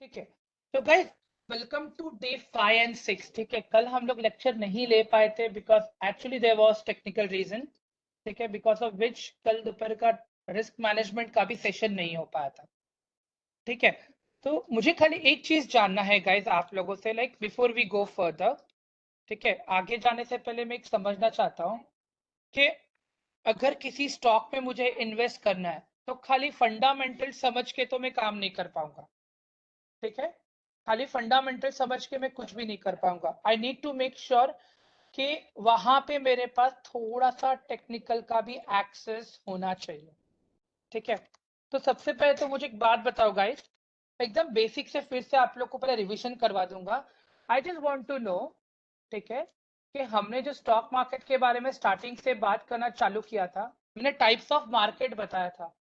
ठीक है, तो guys welcome to day 5 and 6। ठीक है, कल हम लोग लेक्चर नहीं ले पाए थे because actually there was technical reason. ठीक है, बिकॉज ऑफ विच कल दोपहर का रिस्क मैनेजमेंट का भी सेशन नहीं हो पाया था। ठीक है, तो मुझे खाली एक चीज जानना है गाइस आप लोगों से, like before we go further. ठीक है, आगे जाने से पहले मैं एक समझना चाहता हूँ कि अगर किसी स्टॉक में मुझे इन्वेस्ट करना है तो खाली फंडामेंटल समझ के तो मैं काम नहीं कर पाऊंगा। ठीक है, खाली फंडामेंटल समझ के मैं कुछ भी नहीं कर पाऊंगा। I need to make sure कि वहां पे मेरे पास थोड़ा सा टेक्निकल का भी एक्सेस होना चाहिए। ठीक है, तो सबसे पहले तो मुझे एक बात बताओ गाइस, एकदम बेसिक से फिर से आप लोग को पहले रिवीजन करवा दूंगा। I just want to know, ठीक है, कि हमने जो स्टॉक मार्केट के बारे में स्टार्टिंग से बात करना चालू किया था, मैंने टाइप्स ऑफ मार्केट बताया था,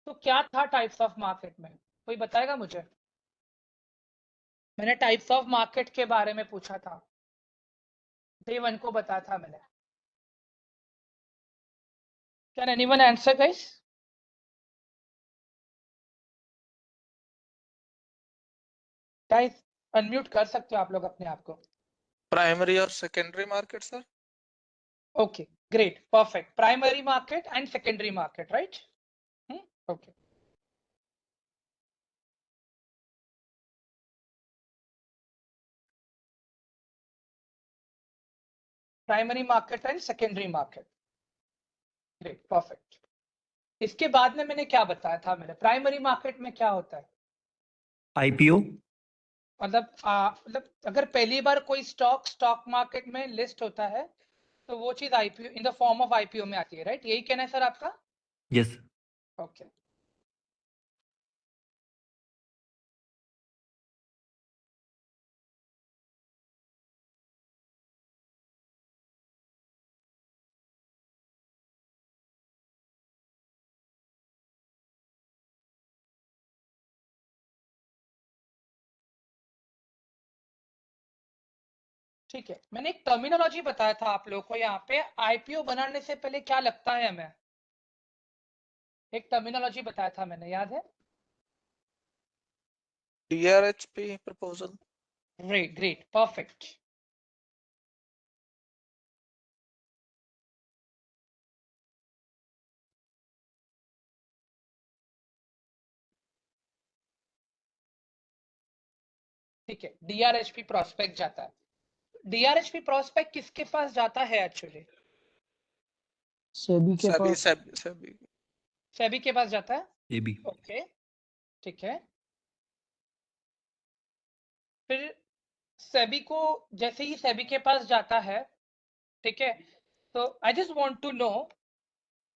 तो क्या था टाइप्स ऑफ मार्केट में, कोई बताएगा मुझे? मैंने टाइप्स ऑफ मार्केट के बारे में पूछा था, डे 1 को बताया था मैंने। Can anyone answer guys? Guys unmute कर सकते हो आप लोग अपने आप को। प्राइमरी और secondary market sir. Okay great perfect, primary market and secondary market, right? Okay, primary market and secondary market, great perfect. इसके बाद में मैंने क्या बताया था, मैंने प्राइमरी मार्केट में क्या होता है? आईपीओ। मतलब अगर पहली बार कोई स्टॉक मार्केट में लिस्ट होता है तो वो चीज IPO in the form of IPO में आती है, राइट? यही कहना है सर आपका? यस। ओके, ठीक है, मैंने एक टर्मिनोलॉजी बताया था आप लोगों को। यहाँ पे आईपीओ बनाने से पहले क्या लगता है हमें, एक टर्मिनोलॉजी बताया था मैंने, याद है? DRHP proposal. Great great perfect. ठीक है, डीआरएचपी प्रोस्पेक्ट जाता है। डीआरएचपी प्रोस्पेक्ट किसके पास जाता है एक्चुअली? सेबी के सभी पास। सभी सेबी के पास जाता है। एबी। ओके, ठीक है, फिर सेबी को जैसे ही सेबी के पास जाता है, ठीक है, तो I just want to know,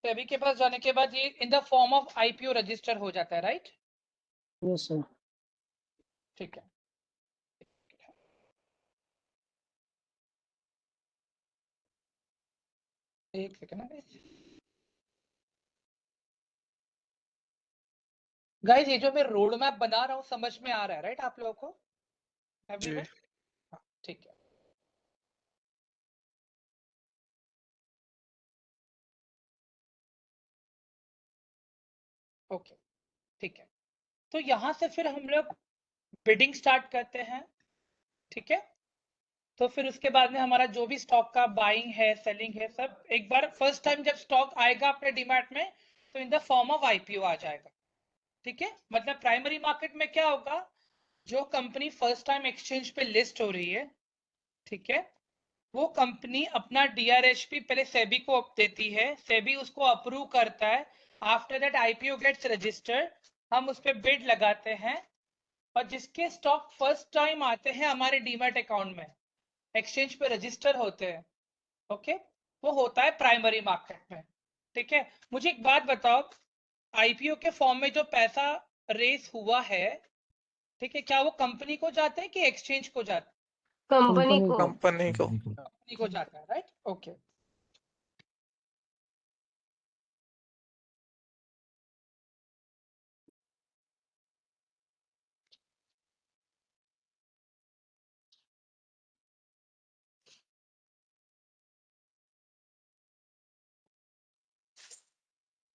SEBI के पास जाने के बाद ये in the form of IPO register हो जाता है, राइट? Yes sir. ठीक है, एक सेकंड गाइस, ये जो मैं रोड मैप बना रहा हूँ समझ में आ रहा है, राइट आप लोगों को? जी। एवरीवन? हाँ, ठीक है, ओके, ठीक है, तो यहां से फिर हम लोग बिडिंग स्टार्ट करते हैं। ठीक है, तो फिर उसके बाद में हमारा जो भी स्टॉक का बाइंग है सेलिंग है सब एक बार फर्स्ट टाइम जब स्टॉक आएगा अपने डीमैट में तो in the form of IPO आ जाएगा। ठीक है, मतलब प्राइमरी मार्केट में क्या होगा, जो कंपनी फर्स्ट टाइम एक्सचेंज पे लिस्ट हो रही है, ठीक है, वो कंपनी अपना डीआरएचपी पहले सेबी को देती है, सेबी उसको अप्रूव करता है, after that IPO gets registered, हम उस पर बिड लगाते हैं, और जिसके स्टॉक फर्स्ट टाइम आते हैं हमारे डीमैट अकाउंट में, एक्सचेंज पे रजिस्टर होते हैं, ओके, वो होता है प्राइमरी मार्केट में। ठीक है, मुझे एक बात बताओ, आईपीओ के फॉर्म में जो पैसा रेस हुआ है, ठीक है, क्या वो कंपनी को जाता है कि एक्सचेंज को जाता है? कंपनी को। कंपनी को। कंपनी को जाता है, राइट? ओके,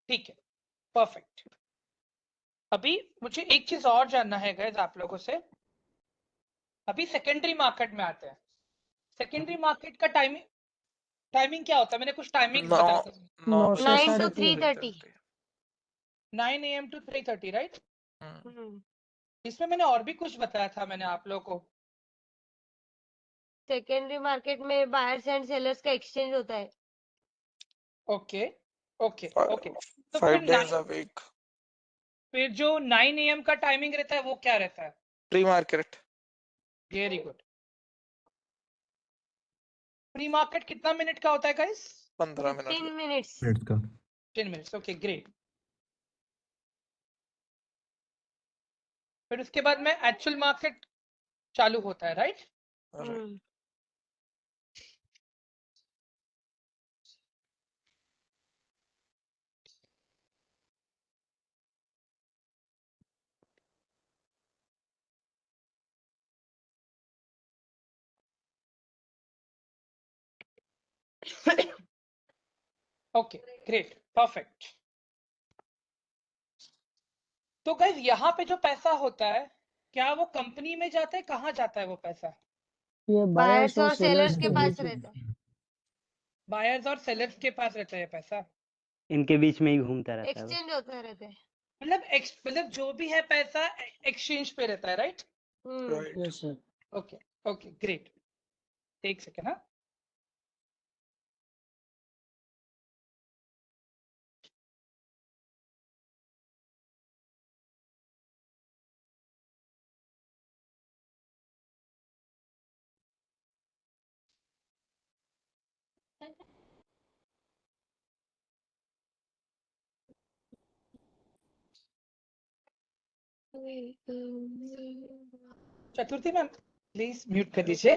ठीक है, परफेक्ट। अभी मुझे एक चीज और जानना है गाइस आप लोगों से, अभी सेकेंडरी मार्केट में आते हैं। सेकेंडरी मार्केट का टाइमिंग क्या होता है? मैंने कुछ टाइमिंग नौ बताया था। 9 9 से 9 साढ़े से 3 3:30 9 AM to 3:30, राइट? हम्म, इसमें मैंने और भी कुछ बताया था मैंने आप लोगों को। सेकेंडरी मार्केट में बायर्स एंड सेलर्स का एक्सचेंज होता है। Okay okay okay. तो 5 days a week फिर जो 9 AM का टाइमिंग रहता है वो क्या रहता है? Pre market very good. Pre market कितना मिनट का होता है गाइस? 15 minute 15 minutes. मिनट का 10 मिनट्स। Okay great. फिर उसके बाद में एक्चुअल मार्केट चालू होता है, right? right. Okay great perfect. तो गाइस यहाँ पे जो पैसा होता है क्या वो कंपनी में जाता है? कहाँ जाता है वो पैसा? ये बायर्स और सेलर्स के के पास बीच में। रहता है, बायर्स और सेलर्स के पास रहता है पैसा। इनके बीच में ही घूमता रहता है वो। एक्सचेंज होता रहता है। मतलब जो भी है पैसा एक्सचेंज पे रहता है, right? Right. Yes sir. Okay okay great. एक सेकेंड। हाँ चतुर्थी मैम प्लीज म्यूट कर दीजिए।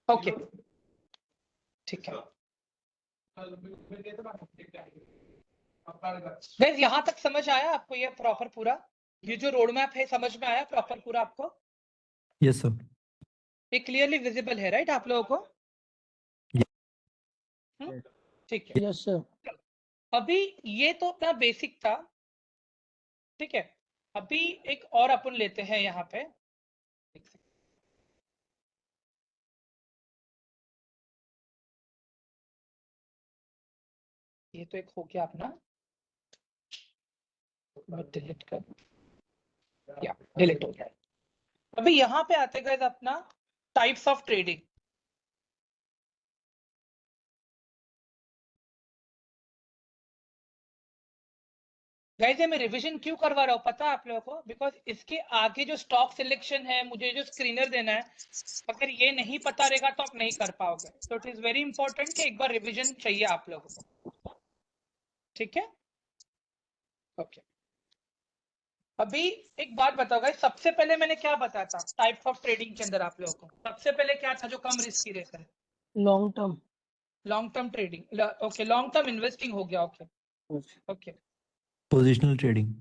ओके ठीक है। गाइस यहाँ तक समझ आया आपको ये प्रॉपर पूरा? ये जो रोड मैप है समझ में आया प्रॉपर पूरा आपको? यस सर ये क्लियरली विजिबल है, राइट, आप लोगों को? ठीक है। Yes sir. अभी ये तो अपना बेसिक था, ठीक है। अभी एक और अपन लेते हैं यहाँ पे। एक सेकंड। ये तो एक हो गया अपना, मैं डिलीट कर, या डिलीट हो गया। अभी यहाँ पे आते गए अपना टाइप्स ऑफ ट्रेडिंग। गाइस ये मैं रिवीजन क्यों करवा रहा हूँ पता है आप लोगों को? बिकॉज इसके आगे जो स्टॉक सिलेक्शन है, मुझे जो स्क्रीनर देना है, अगर ये नहीं पता रहेगा तो आप नहीं कर पाओगे। तो इट इज वेरी इंपॉर्टेंट कि एक बार रिवीजन चाहिए आप लोगों को, ठीक है? ओके। अभी एक बात बताओ गाइस, सबसे पहले मैंने क्या बताया था टाइप्स ऑफ ट्रेडिंग के अंदर आप लोगों को? सबसे पहले क्या था जो कम रिस्की रहता है? Long term. Long term trading. Okay long term investing हो गया। ओके ओके पोजिशनल ट्रेडिंग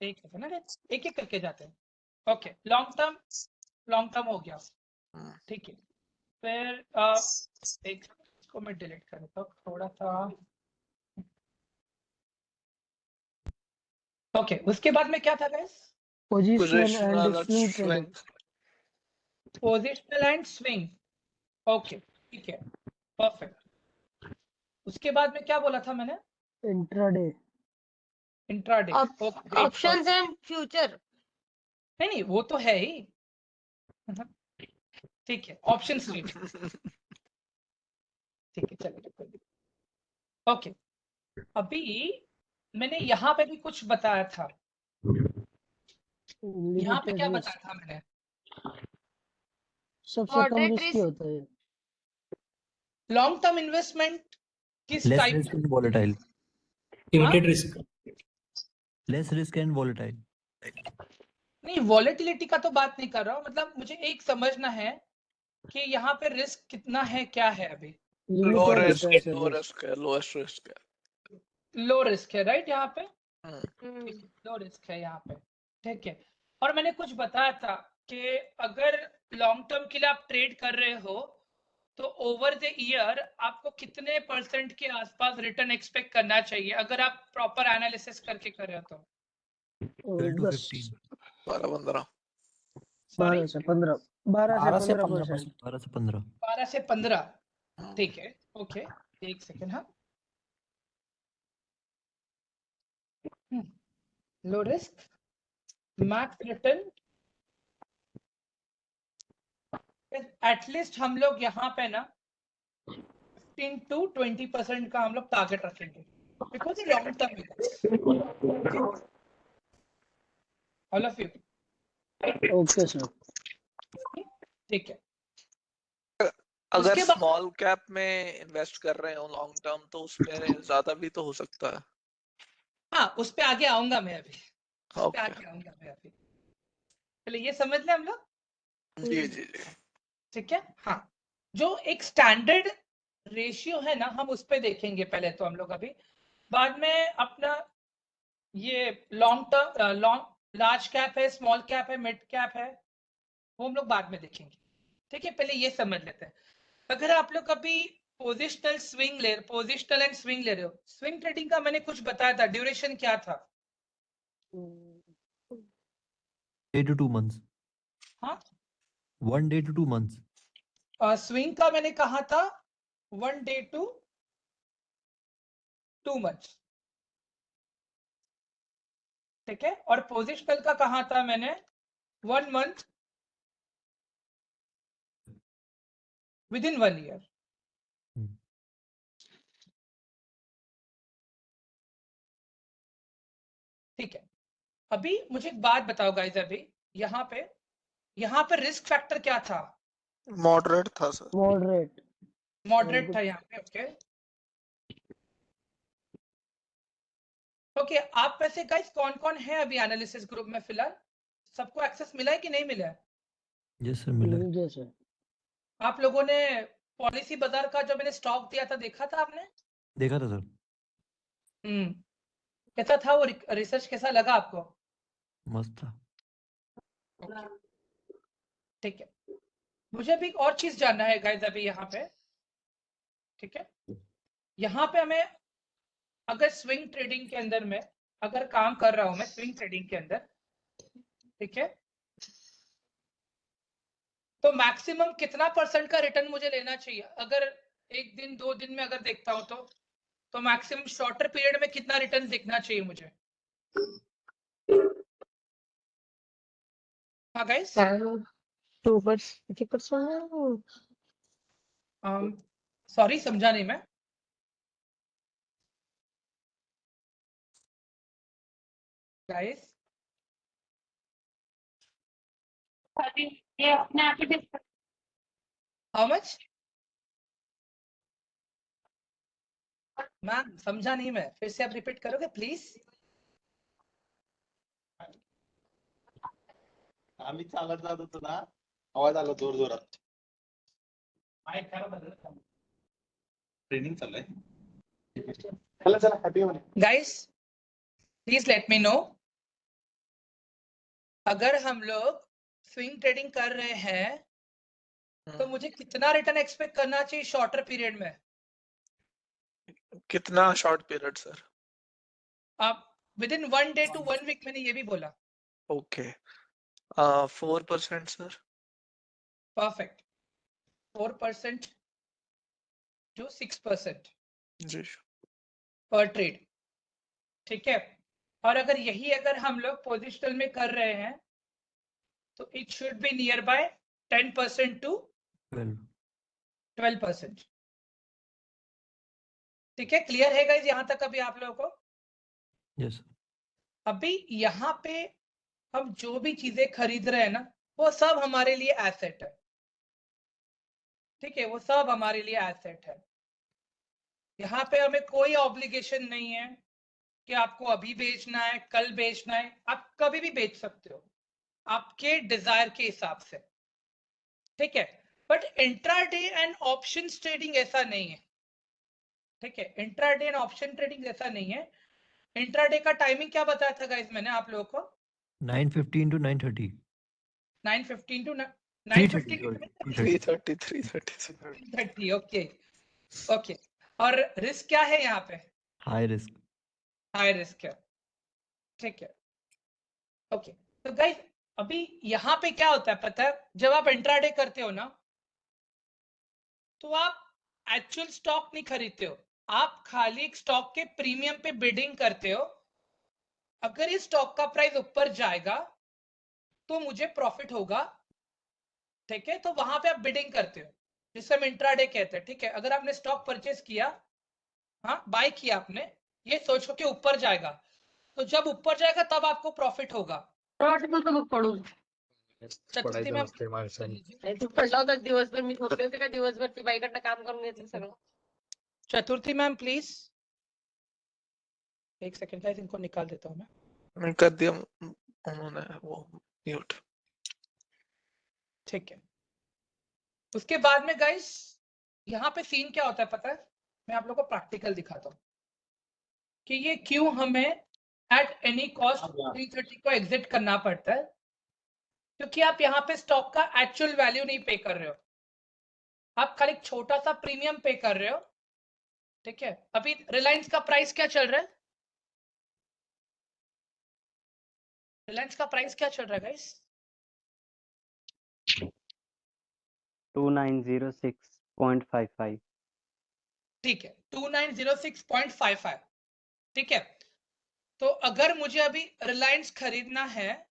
एक है ना, एक एक करके जाते हैं। ओके लॉन्ग टर्म हो गया, ठीक है। फिर एक इसको मैं डिलीट कर देता हूँ थोड़ा सा। ओके उसके बाद में क्या था guys? Positional and Positional swing trading. swing. Positional and swing. Okay ठीक है परफेक्ट। उसके बाद में क्या बोला था मैंने? Intraday. Intraday. Okay options and future. नहीं वो तो है ही, ठीक है। ऑप्शन ट्रेडिंग, ठीक है चलिए। ओके अभी मैंने यहाँ पे भी कुछ बताया था। यहाँ पे लिमिटेड क्या रिस्क। बताया था मैंने? सबसे कम Moderate रिस्की risk। होता है। लॉन्ग टर्म इन्वेस्टमेंट किस less type? Risk and volatile Limited risk. Less risk and volatile नहीं वॉलेटिलिटी का तो बात नहीं कर रहा हूँ, मतलब मुझे एक समझना है कि यहाँ पे रिस्क कितना है, क्या है? अभी Low लिमिटेड risk, होता है सर low रिस्क। risk है, lowest risk है। लो रिस्क है, राइट? यहाँ पे हम्म, लो रिस्क है यहाँ पे, ठीक है। और मैंने कुछ बताया था कि अगर लॉन्ग टर्म के लिए आप ट्रेड कर रहे हो तो ओवर द ईयर आपको कितने % के आसपास रिटर्न एक्सपेक्ट करना चाहिए अगर आप प्रॉपर एनालिसिस करके कर रहे हो तो? 12 to दस 15. 12-15. सॉरी 12 से 15 12 से 15%. 12 से 15. 12 से 15 ठीक है ओके एक सेकेंड हाँ low risk max return at least हम लोग यहाँ पे ना 15 to 20% का हम लोग टारगेट रखेंगे because long term all of you okay sir. ठीक है अगर उसके बाद- स्मॉल कैप में इन्वेस्ट कर रहे हो लॉन्ग टर्म तो उसमें ज्यादा भी तो हो सकता है. हाँ उस पे आगे आऊंगा मैं अभी उस पे ओके. आगे आऊंगा मैं अभी चलिए ये समझ लें हम लोग जी जी जी. ठीक है हाँ जो एक स्टैंडर्ड रेशियो है ना हम उस पे देखेंगे पहले तो हम लोग अभी बाद में अपना ये long term long large cap है स्मॉल कैप है मिड कैप है वो हम लोग बाद में देखेंगे ठीक है पहले ये समझ लेते हैं अगर आप लोग अभी पोजिशनल एंड स्विंग ले रहे हो स्विंग ट्रेडिंग का मैंने कुछ बताया था ड्यूरेशन क्या था 1 to 2 months. हाँ 1 day to 2 months. स्विंग का मैंने कहा था 1 day to 2 months ठीक है और पोजिशनल का कहा था मैंने 1 month within 1 year Hmm. ठीक है अभी मुझे एक बात बताओ गाइस अभी यहाँ पे रिस्क फैक्टर क्या था मॉडरेट था सर. मॉडरेट. मॉडरेट था यहाँ पे ओके ओके आप वैसे गाइस कौन कौन है अभी एनालिसिस ग्रुप में फिलहाल सबको एक्सेस मिला है कि नहीं मिला है Yes sir, मिला है. मुझे सर. आप लोगों ने पॉलिसी बाजार का जो मैंने स्टॉक दिया था देखा था आपने देखा था सर. कैसा था वो रिसर्च कैसा लगा आपको मस्त था. ठीक है मुझे अभी एक और चीज जानना है गाइस अभी यहाँ पे ठीक है यहाँ पे हमें अगर स्विंग ट्रेडिंग के अंदर में अगर काम कर रहा हूं मैं स्विंग ट्रेडिंग के अंदर ठीक है तो मैक्सिमम कितना % का रिटर्न मुझे लेना चाहिए अगर एक दिन 2 दिन में अगर देखता हूं तो मैक्सिमम शॉर्टर पीरियड में कितना रिटर्न दिखना चाहिए मुझे हाँ गाइस 2%. सॉरी समझा नहीं मैं गाइस ये अपने आप ही हाउ मच मैम समझा नहीं मैं फिर से आप रिपीट करोगे प्लीज आम्ही चालत जात होतो ना आवाज आला जोर जोरात. ट्रेनिंग चालू आहे. चला चला हॅपी होणे. Guys please let me know अगर हम लोग स्विंग ट्रेडिंग कर रहे हैं तो मुझे कितना रिटर्न एक्सपेक्ट करना चाहिए शॉर्टर पीरियड में कितना शॉर्ट पीरियड सर. आप with in 1 day to 1 week मैंने ये भी बोला ओके. 4% सर. परफेक्ट 4% to 6% जी. पर ट्रेड ठीक है और अगर यही अगर हम लोग पोजिशनल में कर रहे हैं तो it should be near by 10% to 12. 12% ठीक है क्लियर है गाइस यहाँ तक अभी आप लोगों को Yes sir. अभी यहाँ पे हम जो भी चीजें खरीद रहे हैं ना वो सब हमारे लिए एसेट है ठीक है वो सब हमारे लिए एसेट है यहाँ पे हमें कोई ऑब्लिगेशन नहीं है कि आपको अभी बेचना है कल बेचना है आप कभी भी बेच सकते हो आपके डिजायर के हिसाब से ठीक है but intraday and option trading ऐसा नहीं है ठीक है इंट्राडे एंड ऑप्शन ट्रेडिंग ऐसा नहीं है इंट्राडे का टाइमिंग क्या बताया था गाइस मैंने आप लोगों को 9:15 to 9:30. 9:15 to 3:30. 9:15 sorry, 3:30. 330. Okay okay और रिस्क क्या है यहाँ पे High risk. हाई रिस्क है ठीक है ओके तो गाइस अभी यहाँ पे क्या होता है पता है, जब आप इंट्राडे करते हो ना तो आप एक्चुअल स्टॉक नहीं खरीदते हो, आप खाली एक स्टॉक के प्रीमियम पे बिडिंग करते हो। अगर इस स्टॉक का प्राइस ऊपर जाएगा तो मुझे प्रॉफिट होगा, ठीक है, तो वहां पे आप बिडिंग करते हो जिसे हम इंट्राडे कहते हैं। ठीक है, अगर आपने स्टॉक परचेस किया, हाँ बाय किया आपने, ये सोचो कि ऊपर जाएगा, तो जब ऊपर जाएगा तब आपको प्रॉफिट होगा। आर्टिकल तो मग पडू चतुर्थी में नाही तू पडला होता दिवसभर मी झोपले होते का दिवसभर ती बाईकडनं काम करून घेतलं सगळं चतुर्थी मैम प्लीज एक सेकंड गाइस, इनको निकाल देता हूँ मैं। मैं कर दिया उन्होंने वो म्यूट। ठीक है, उसके बाद में गाइस यहाँ पे सीन क्या होता है पता है, मैं आप लोगों को प्रैक्टिकल दिखाता हूँ कि ये क्यों हमें एट एनी कॉस्ट 330 को एग्जिट करना पड़ता है, क्योंकि आप यहाँ पे स्टॉक का एक्चुअल वैल्यू नहीं पे कर रहे हो, आप खाली एक छोटा सा प्रीमियम पे कर रहे हो। ठीक है, अभी रिलायंस का प्राइस क्या चल रहा है, रिलायंस का प्राइस क्या चल रहा है गाइस? 2906.55। ठीक है 2906.55। ठीक है, तो अगर मुझे अभी रिलायंस खरीदना है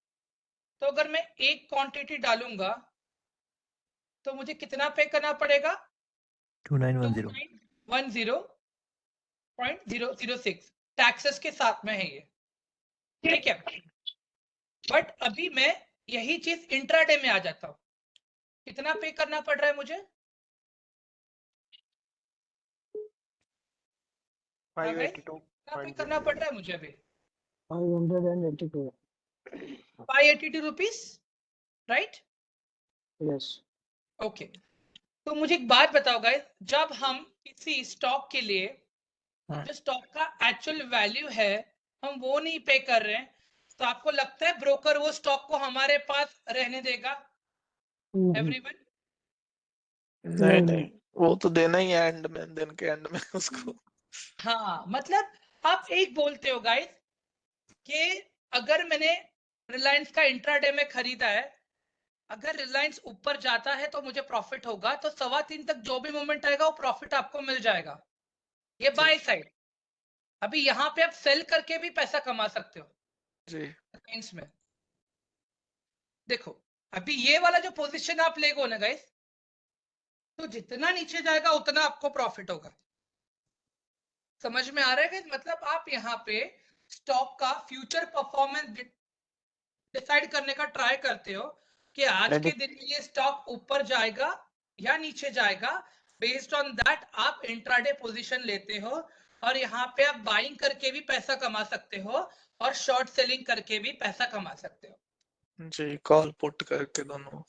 तो अगर मैं एक क्वांटिटी डालूंगा तो मुझे कितना पे करना पड़ेगा? 2910 2910.006 टैक्सेस के साथ में है ये। ठीक है, बट अभी मैं यही चीज इंट्राडे में आ जाता हूँ, कितना पे करना पड़ रहा है मुझे? 582 कितना पे करना पड़ रहा है मुझे अभी? 582. 582 रुपीज, राइट? Yes. ओके, तो मुझे एक बात बताओ गाइस, जब हम किसी स्टॉक के लिए जो स्टॉक का एक्चुअल वैल्यू है हम वो नहीं पे कर रहे हैं, तो आपको लगता है ब्रोकर वो स्टॉक को हमारे पास रहने देगा? नहीं. एवरीवन? नहीं नहीं, वो तो देना ही है एंड में, दिन के एंड में उसको। हाँ, मतलब आप एक बोलते हो गाइस कि अगर मैंने रिलायंस का इंट्राडे में खरीदा है, अगर रिलायंस ऊपर जाता है तो मुझे प्रॉफिट होगा, तो 3:15 तक जो भी मूवमेंट आएगा वो प्रॉफिट आपको मिल जाएगा, ये बाय साइड। अभी यहाँ पे आप सेल करके भी पैसा कमा सकते हो जी रिलायंस में। देखो अभी ये वाला जो पोजीशन आप लेगो ना गाइस, तो जितना नीचे जाएगा उतना आपको प्रॉफिट होगा। समझ में आ रहा है गाइस? मतलब आप यहाँ पे स्टॉक का फ्यूचर परफॉर्मेंस डिसाइड करने का ट्राई करते हो कि आज के दिन में ये स्टॉक ऊपर जाएगा या नीचे जाएगा, बेस्ड ऑन दैट आप इंट्राडे पोजीशन लेते हो, और यहाँ पे आप बाइंग करके भी पैसा कमा सकते हो और शॉर्ट सेलिंग करके भी पैसा कमा सकते हो। जी, कॉल पुट करके दोनों।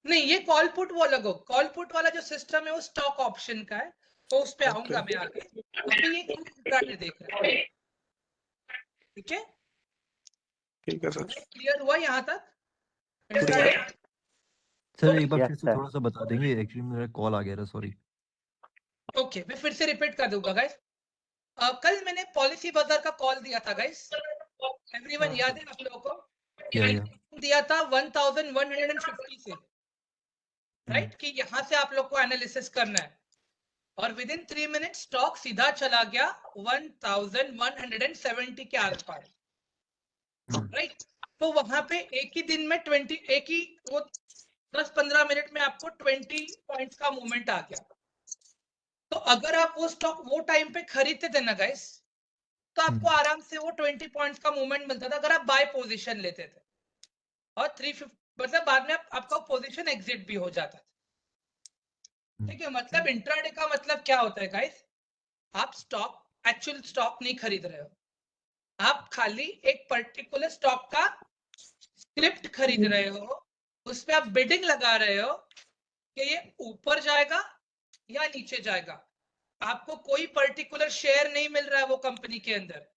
नहीं, ये कॉल पुट वो अलग हो, कॉल पुट वाला जो सिस्टम है वो स्टॉक ऑप्शन का है, तो उस पे आऊंगा मैं आगे। अभी ये इंट्राडे देख रहे हैं, ठीक है? ठीक है सर। क्लियर हुआ यहाँ तक इंट्राडे? सर एक बार Yes, फिर से sir. थोड़ा सा बता देंगे, एक्चुअली मेरा कॉल आ गया था, सॉरी। ओके, मैं फिर से रिपीट कर दूंगा गाइस। कल मैंने पॉलिसी बाजार का कॉल दिया था गाइस, एवरीवन याद है आप लोगों को? या दिया था 1150 से, राइट, कि यहाँ से आप लोग को एनालिसिस करना है, और विद इन 3 मिनट स्टॉक सीधा चला गया 1170 के आसपास, राइट। तो वहां पे एक ही दिन में 10-15 मिनट में आपको 20 पॉइंट्स का मूवमेंट आ गया। तो अगर आप वो स्टॉक वो टाइम पे खरीदते थे ना गाइस, तो आपको आराम से वो 20 पॉइंट्स का मूवमेंट मिलता था अगर आप बाय पोजीशन लेते थे, और 350 मतलब बाद में आपका पोजीशन एग्जिट भी हो जाता था। ठीक है, मतलब इंट्राडे का मतलब क्या होता है गाइस, आप स्टॉक एक्चुअल स्टॉक नहीं खरीद रहे हो, आप खाली एक पर्टिकुलर स्टॉक का स्क्रिप्ट खरीद रहे हो, उस पे आप बिडिंग लगा रहे हो कि ये ऊपर जाएगा या नीचे जाएगा। आपको कोई पर्टिकुलर शेयर नहीं मिल रहा है वो कंपनी के अंदर,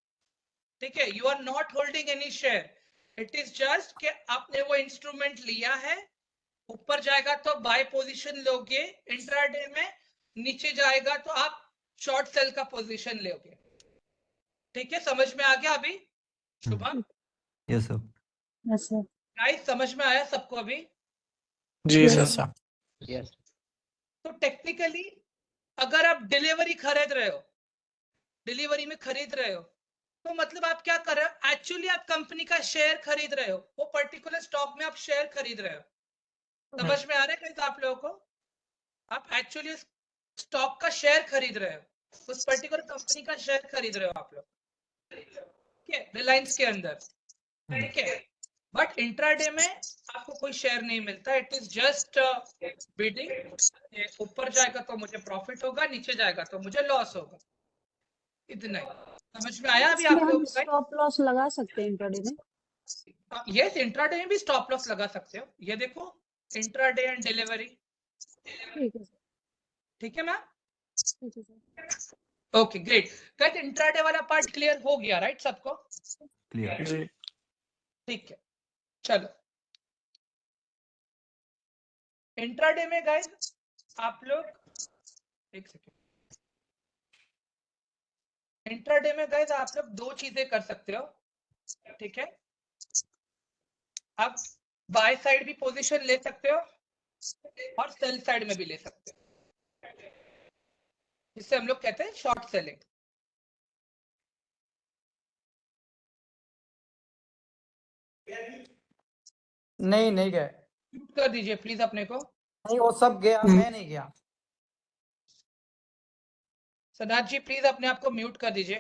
ठीक है, you are not holding any share, it is just कि आपने वो इंस्ट्रूमेंट लिया है, ऊपर जाएगा तो बाय पोजीशन लोगे इंट्राडे में, नीचे जाएगा तो आप शॉर्ट सेल का पोजीशन लोगे। ठीक है, समझ में आ गया अभी Shubham? Yes sir. Yes, sir. Guys समझ में आया सबको अभी? जी Yes, सर। sir. Yes. तो टेक्निकली अगर आप डिलीवरी खरीद रहे हो, डिलीवरी में खरीद रहे हो, तो मतलब आप क्या कर रहे हो? एक्चुअली आप कंपनी का शेयर खरीद रहे हो, वो पर्टिकुलर स्टॉक में आप शेयर खरीद रहे हो। समझ में आ रहा है गाइस आप लोगों को? आप एक्चुअली स्टॉक का शेयर खरीद रहे हो, उस पर्टिकुलर कंपनी का शेयर खरीद रहे हो आप लोग, ठीक है, रिलायंस के अंदर, ठीक है। बट इंट्राडे में आपको कोई शेयर नहीं मिलता, इट इज जस्ट बिडिंग। ऊपर जाएगा तो मुझे प्रॉफिट होगा, नीचे जाएगा तो मुझे लॉस होगा, इतना ही। समझ में आया अभी इसमें आप हम लोगों को? स्टॉप लॉस लगा सकते हैं इंट्राडे में? यस, इंट्राडे में भी स्टॉप लॉस लगा सकते हो। ये देखो, इंट्राडे एंड डिलीवरी, ठीक है सर, ठीक है मैम? ठीक है sir. Okay great. Guys intraday वाला पार्ट क्लियर हो गया राइट सबको? क्लियर। जी ठीक है, चलो। इंट्राडे में गाइस आप लोग, एक सेकेंड, इंट्राडे में गाइस आप लोग दो चीजें कर सकते हो, ठीक है। आप बाय साइड भी पोजीशन ले सकते हो और सेल साइड में भी ले सकते हो, जिससे हम लोग कहते हैं शॉर्ट सेलिंग। नहीं नहीं गए, म्यूट कर दीजिए प्लीज अपने को। नहीं वो सब गया, मैं नहीं गया। सनाथ जी प्लीज अपने आप को म्यूट कर दीजिए।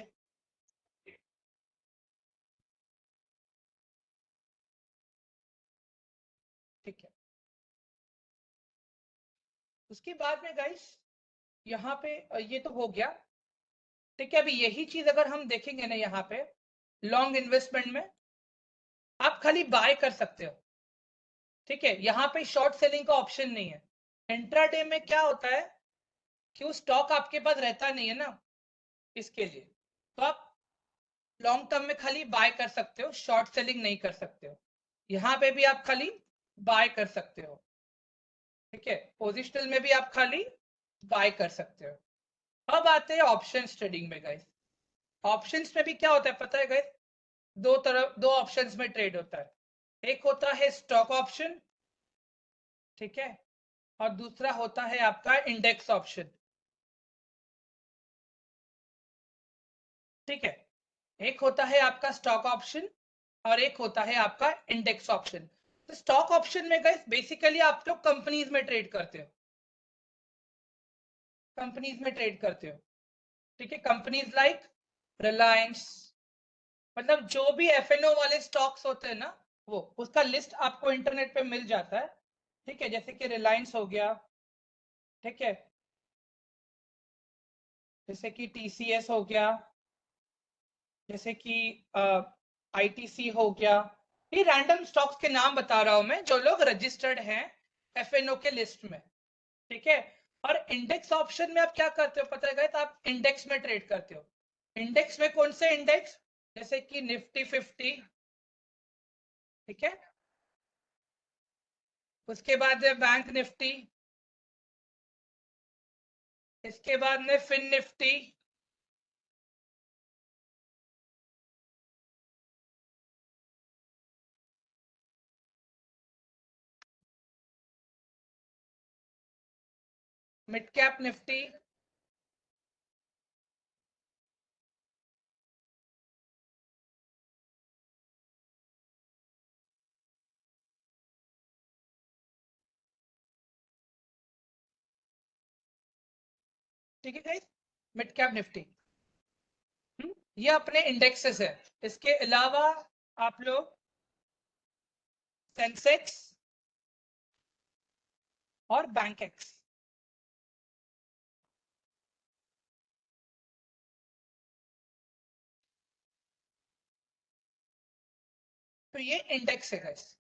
ठीक है, उसके बाद में गाइस यहाँ पे ये तो हो गया, ठीक है। अभी यही चीज अगर हम देखेंगे ना यहाँ पे लॉन्ग इन्वेस्टमेंट में, आप खाली बाय कर सकते हो, ठीक है। यहाँ पे शॉर्ट सेलिंग का ऑप्शन नहीं है। इंट्राडे में क्या होता है कि वो स्टॉक आपके पास रहता नहीं है ना, इसके लिए तो आप लॉन्ग टर्म में खाली बाय कर सकते हो, शॉर्ट सेलिंग नहीं कर सकते हो। यहाँ पे भी आप खाली बाय कर सकते हो, ठीक है। पोजिशनल में भी आप खाली बाय कर सकते हो। अब आते हैं ऑप्शंस ट्रेडिंग में गाइस। ऑप्शंस में भी क्या होता है पता है गाइस? दो ऑप्शंस में ट्रेड होता है, एक होता है स्टॉक ऑप्शन, ठीक है, और दूसरा होता है आपका इंडेक्स ऑप्शन, ठीक है। एक होता है आपका स्टॉक ऑप्शन और एक होता है आपका इंडेक्स ऑप्शन। तो स्टॉक ऑप्शन में गाइस बेसिकली आप लोग कंपनीज में ट्रेड करते हो, कंपनीज में ट्रेड करते हो, ठीक है। कंपनीज लाइक रिलायंस, मतलब जो भी एफएनओ वाले स्टॉक्स होते हैं ना, वो उसका लिस्ट आपको इंटरनेट पे मिल जाता है, ठीक है। जैसे कि रिलायंस हो गया, ठीक है, जैसे कि टीसीएस हो गया, जैसे कि आईटीसी हो गया। ये रैंडम स्टॉक्स के नाम बता रहा हूं मैं जो लोग रजिस्टर्ड हैं एफएनओ के लिस्ट में, ठीक है। और इंडेक्स ऑप्शन में आप क्या करते हो पता है? तो आप इंडेक्स में ट्रेड करते हो। इंडेक्स में कौन से इंडेक्स? जैसे कि निफ्टी 50, ठीक है, उसके बाद है बैंक निफ्टी, इसके बाद में फिन निफ्टी, मिड कैप निफ्टी, ठीक है गाइस, मिड कैप निफ्टी। ये अपने इंडेक्सेस है। इसके अलावा आप लोग सेंसेक्स और बैंकेक्स, तो ये इंडेक्स है गाइस,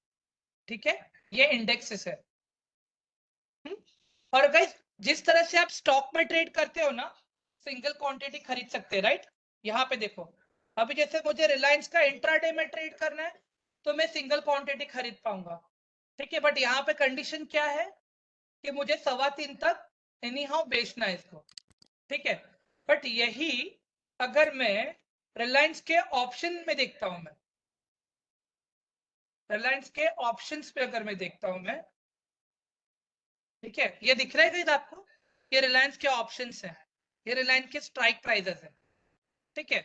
ठीक है, ये इंडेक्सेस है। और गाइस जिस तरह से आप स्टॉक में ट्रेड करते हो ना, सिंगल क्वांटिटी खरीद सकते हैं राइट। यहाँ पे देखो, अभी जैसे मुझे रिलायंस का इंट्राडे में ट्रेड करना है तो मैं सिंगल क्वांटिटी खरीद पाऊंगा, ठीक है। बट यहाँ पे कंडीशन क्या है कि मुझे 3:15 तक एनी हाउ बेचना है इसको, ठीक है। बट यही अगर मैं रिलायंस के ऑप्शन में देखता हूं, मैं रिलायंस के ऑप्शंस पे अगर मैं देखता हूं मैं, ठीक है, ये दिख रहा है कहीं आपको? ये रिलायंस के ऑप्शंस हैं, ये रिलायंस के स्ट्राइक प्राइसेस हैं, ठीक है।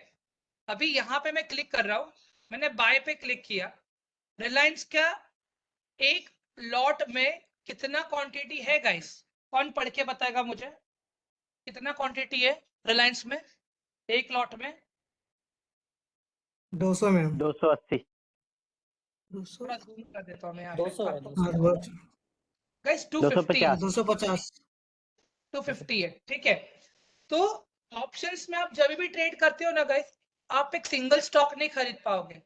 अभी यहाँ पे मैं क्लिक कर रहा हूं, मैंने बाय पे क्लिक किया। रिलायंस का एक लॉट में कितना क्वांटिटी है गाइस? कौन पढ़ के बताएगा मुझे कितना क्वांटिटी है रिलायंस में एक लॉट में? 200 में 280। 200 थोड़ा जूम कर देता हूँ मैं यहाँ पे 200 है आपको। गाइस 250 250। 250 है, ठीक है। तो ऑप्शंस में आप जब भी ट्रेड करते हो ना गाइस, आप एक सिंगल स्टॉक नहीं खरीद पाओगे,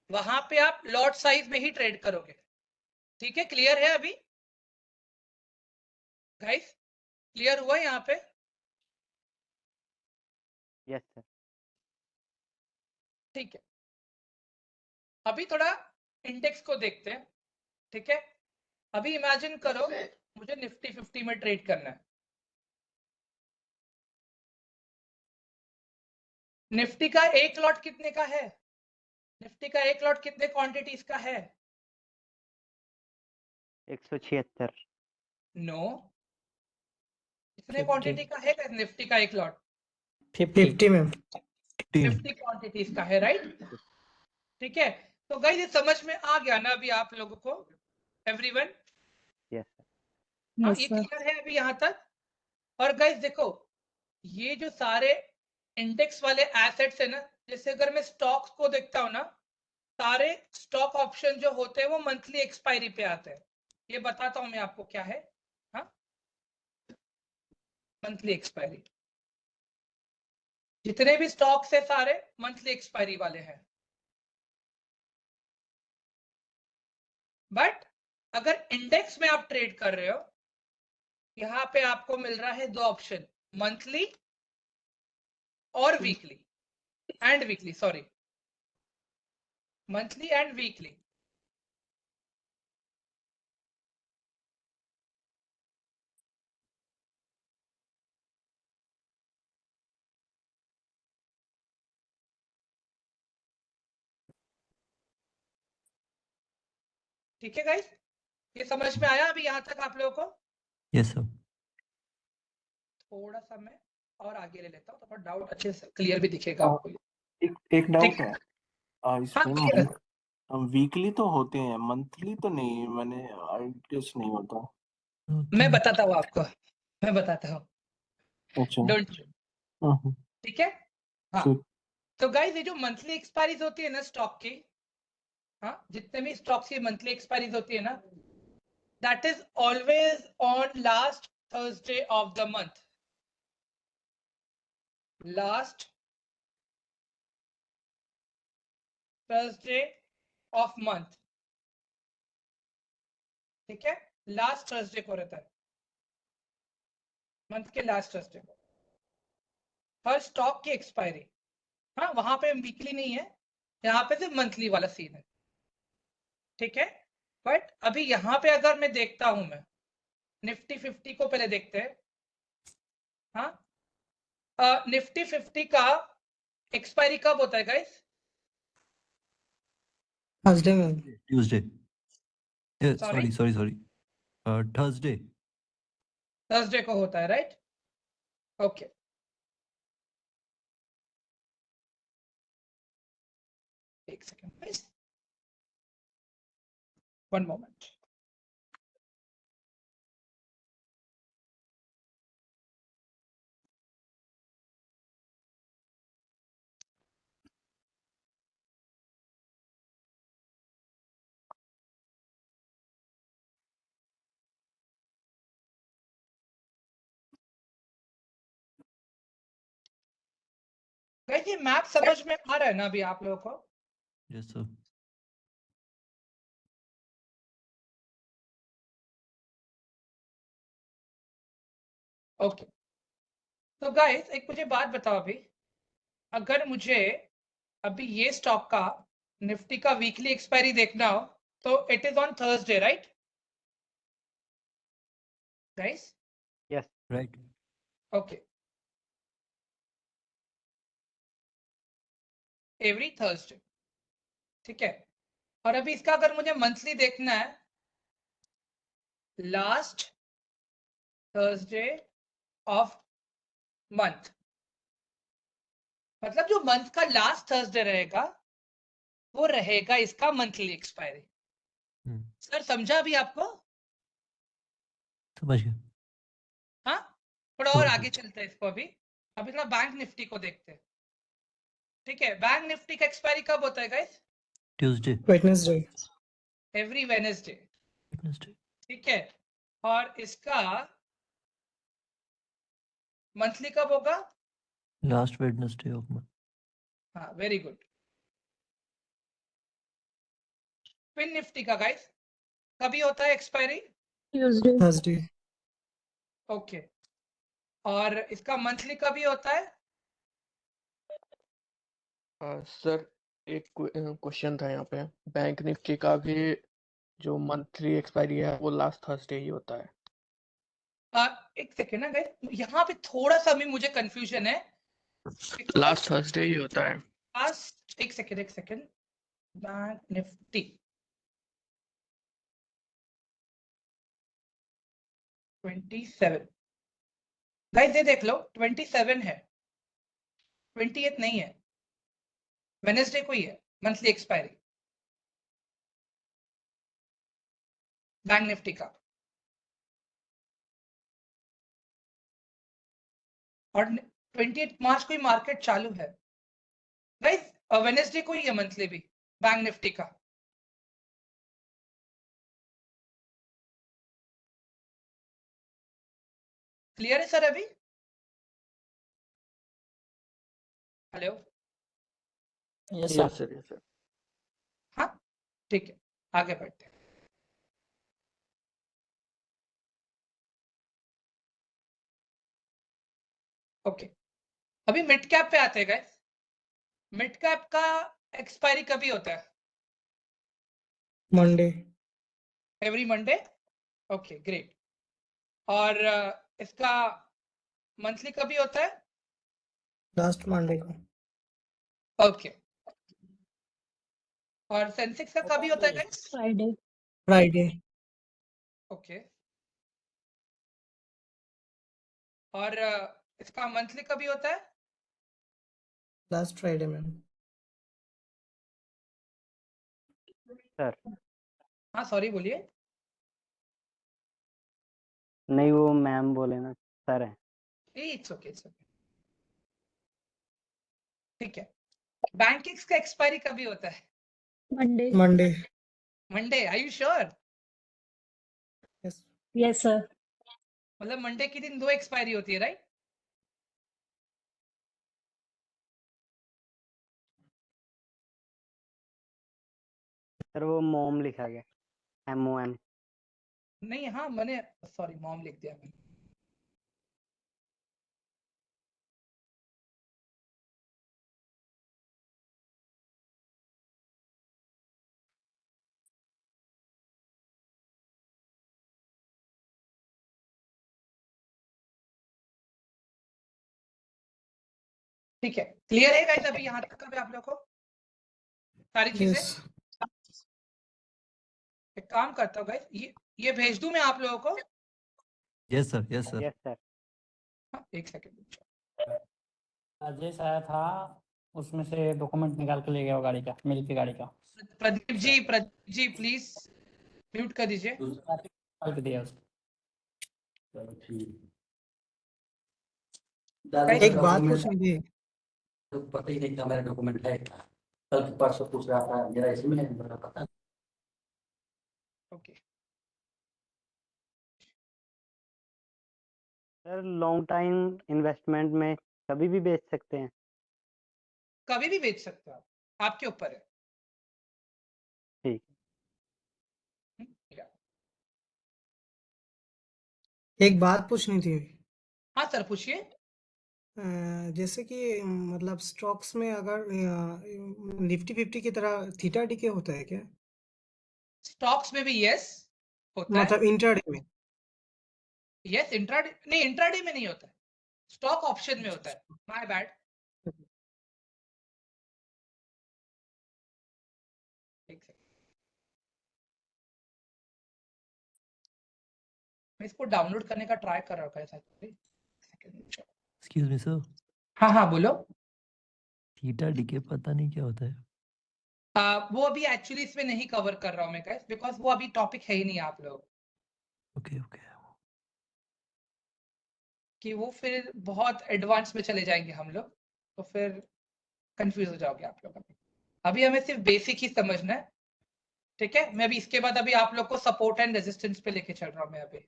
वहां पे आप लॉट साइज में ही ट्रेड करोगे, ठीक है। क्लियर है अभी गाइस? क्लियर हुआ यहाँ पे? Yes sir. ठीक है, अभी थोड़ा इंडेक्स को देखते हैं, ठीक है। अभी इमेजिन करो मुझे निफ्टी 50 में ट्रेड करना है। निफ्टी का एक लॉट कितने का है? निफ्टी का एक लॉट कितने क्वांटिटीज का है? 176। नो, कितने क्वांटिटी का है निफ्टी का एक लॉट? 50 में 50 क्वांटिटीज का है, राइट? ठीक है, तो गाइस ये समझ में आ गया ना अभी आप लोगों को? एवरीवन? Yes sir. हाँ, यस ये सर। क्लियर है अभी यहाँ तक? और गाइस देखो, ये जो सारे इंडेक्स वाले एसेट्स है ना, जैसे अगर मैं स्टॉक्स को देखता हूँ ना, सारे स्टॉक ऑप्शन जो होते हैं वो मंथली एक्सपायरी पे आते हैं। ये बताता हूं मैं आपको क्या है। हाँ, मंथली एक्सपायरी, जितने भी स्टॉक्स है सारे मंथली एक्सपायरी वाले हैं। बट अगर इंडेक्स में आप ट्रेड कर रहे हो, यहां पे आपको मिल रहा है दो ऑप्शन, मंथली और weekly and weekly, sorry, monthly and weekly. ठीक है गाइस, ये समझ में आया अभी यहां तक आप लोगों को? Yes sir. थोड़ा सा मैं और आगे ले लेता हूँ तो थोड़ा डाउट अच्छे से क्लियर भी दिखेगा आपको। एक डाउट ठीक है हाँ, इसमें। बोलिए ना। वीकली तो होते हैं, मंथली तो नहीं, मैंने आई गेस नहीं होता। मैं बताता हूँ आपको, मैं बताता हूँ, अच्छा। डोंट। हम्म, ठीक है, हाँ। ठीक। तो गाइस ये जो मंथली एक्सपायरीज होती है ना स्टॉक की, हाँ, जितने भी स्टॉक्स की मंथली एक्सपायरीज होती है ना, that is always on last Thursday of the month. Last Thursday of month, ठीक है, लास्ट थर्सडे को रहता है, मंथ के लास्ट थर्सडे को हर स्टॉक की एक्सपायरी। हाँ, वहां पे वीकली नहीं है, यहाँ पे सिर्फ मंथली वाला सीन है, ठीक है। बट अभी यहाँ पे अगर मैं देखता हूं, मैं निफ्टी 50 को पहले देखते हैं। हाँ, निफ्टी 50 का एक्सपायरी कब होता है गाइस? थर्सडे में Tuesday, sorry, sorry Thursday. Thursday को होता है, राइट? ओके, एक second guys, one moment. Guys ये मैप समझ में आ रहा है ना अभी आप लोगों को? Yes sir. ओके, तो गाइस एक मुझे बात बताओ अभी, अगर मुझे अभी ये स्टॉक का निफ्टी का वीकली एक्सपायरी देखना हो तो it is on Thursday, right guys? Yes. Right. Okay, every Thursday, ठीक है। और अभी इसका अगर मुझे मंथली देखना है, लास्ट थर्सडे ऑफ मंथ, मतलब जो मंथ का लास्ट थर्सडे रहेगा वो रहेगा इसका मंथली एक्सपायरी। हम्म, सर समझा अभी आपको? समझ गया। हाँ, थोड़ा और समझ आगे गया। चलते हैं इसको। अभी थोड़ा बैंक निफ्टी को देखते हैं। ठीक है, बैंक निफ्टी का एक्सपायरी कब होता है guys? Tuesday. Wednesday. Every Wednesday. Wednesday. ठीक है, और इसका मंथली कब होगा? Last Wednesday of month. हाँ, वेरी गुड। फिन निफ्टी का गाइस कभी होता है एक्सपायरी? Tuesday. Thursday. ओके, और इसका मंथली कभी होता है? सर एक क्वेश्चन था यहाँ पे, बैंक निफ्टी का भी जो मंथली एक्सपायरी है वो लास्ट थर्सडे ही होता है। एक सेकेंड ना गाइस, यहाँ पे थोड़ा सा भी मुझे कंफ्यूजन है। लास्ट थर्सडे ही होता है। एक सेकेंड। बैंक निफ्टी 27 गाइस, ये देख लो 27 है, 28 नहीं है, वेनेसडे को ही है मंथली एक्सपायरी बैंक निफ्टी का। और 28 मार्च को ही मार्केट चालू है गाइस, वेनेसडे को ही है मंथली भी बैंक निफ्टी का। क्लियर है सर अभी? Hello? Yes sir, yes sir. हाँ, ठीक है, आगे बढ़ते हैं। ओके, अभी मिड कैप पे आते हैं गाइस। मिड कैप का एक्सपायरी कभी होता है? Monday. Every Monday. Okay, great. और इसका मंथली कभी होता है? Last Monday को. ओके, और सेंसेक्स का कभी होता है गाइस? Friday. Friday. ओके, और इसका मंथली कभी होता है? Last Friday, ma'am. सर हाँ, सॉरी बोलिए। नहीं, वो मैम बोले ना, सर है। इट्स ओके, ठीक है। बैंकिंग्स का एक्सपायरी कभी होता है? Monday. Monday. Monday, are you sure? Yes. Yes, sir. मतलब मंडे के दिन 2 एक्सपायरी होती है, राइट? सर वो मोम लिखा गया, MOM। नहीं, हाँ मैंने सॉरी मॉम लिख दिया मैंने। ठीक है, क्लियर है गाइस अभी यहाँ तक का भी आप लोगों को सारी चीजें? Yes. एक काम करता हूँ गाइस, ये भेज दूं मैं आप लोगों को। Yes sir, yes sir. Yes sir. हाँ, एक सेकेंड। राजेश आया था, उसमें से डॉक्यूमेंट निकाल के ले गया वो गाड़ी का, मिल की गाड़ी का। प्रदीप जी प्लीज म्यूट कर दीजिए। दूसरा निकाल के दिया उसको। एक बात पूछनी थी। तो पता ही नहीं था मेरा डॉक्यूमेंट है, कल परसों पूछ रहा था, मेरा इसमें नहीं पता। Okay, sir long time investment में कभी भी बेच सकते हैं? कभी भी बेच सकते हो आप, आपके ऊपर है। ठीक। या। एक बात पूछनी थी। हाँ सर, पूछिए। जैसे कि मतलब स्टॉक्स में अगर निफ्टी 50 की तरह थीटा डीके होता है क्या? स्टॉक्स में भी यस होता है। मतलब इंट्राडे में? यस, इंट्राडे नहीं, इंट्राडे में नहीं होता है, स्टॉक ऑप्शन में होता है। My bad. एक सेकंड। मैं इसको डाउनलोड करने का ट्राई कर रहा हूँ Excuse me, sir. हाँ हाँ बोलो। थीटा डीके पता नहीं क्या होता है. वो अभी एक्चुअली इसमें नहीं कवर कर रहा हूँ मैं गाइस, बिकॉज वो अभी टॉपिक है ही नहीं आप लोग Okay, okay. कि वो फिर बहुत एडवांस में चले जाएंगे हम लोग, तो फिर कंफ्यूज हो जाओगे आप लोग। अभी हमें सिर्फ बेसिक ही समझना है, ठीक है। मैं अभी इसके बाद अभी आप लोग को सपोर्ट एंड रेजिस्टेंस पे लेके चल रहा हूँ मैं अभी।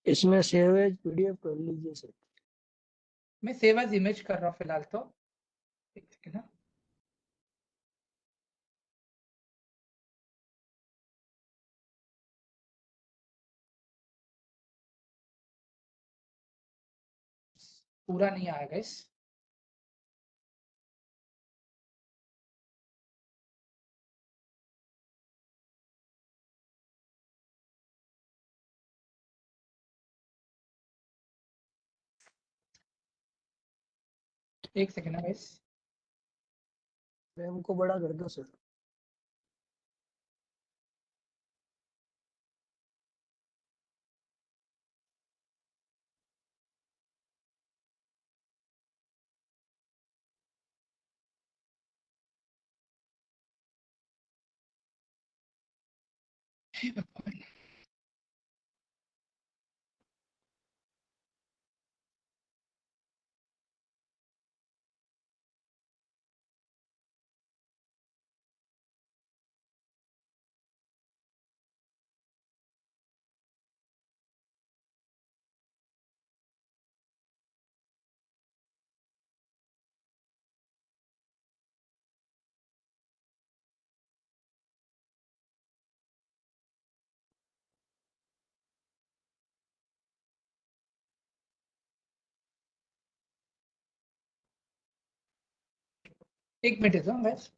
इसमें सेव एज पीडीएफ कर लीजिए सर। मैं सेव एज इमेज कर रहा हूँ फिलहाल तो, एक सेकंड ना। पूरा नहीं आएगा इस एक सेकंड ना गाइस। फ्रेम को बड़ा कर दो सर। हे भगवान। एक मिनट दो गाइस।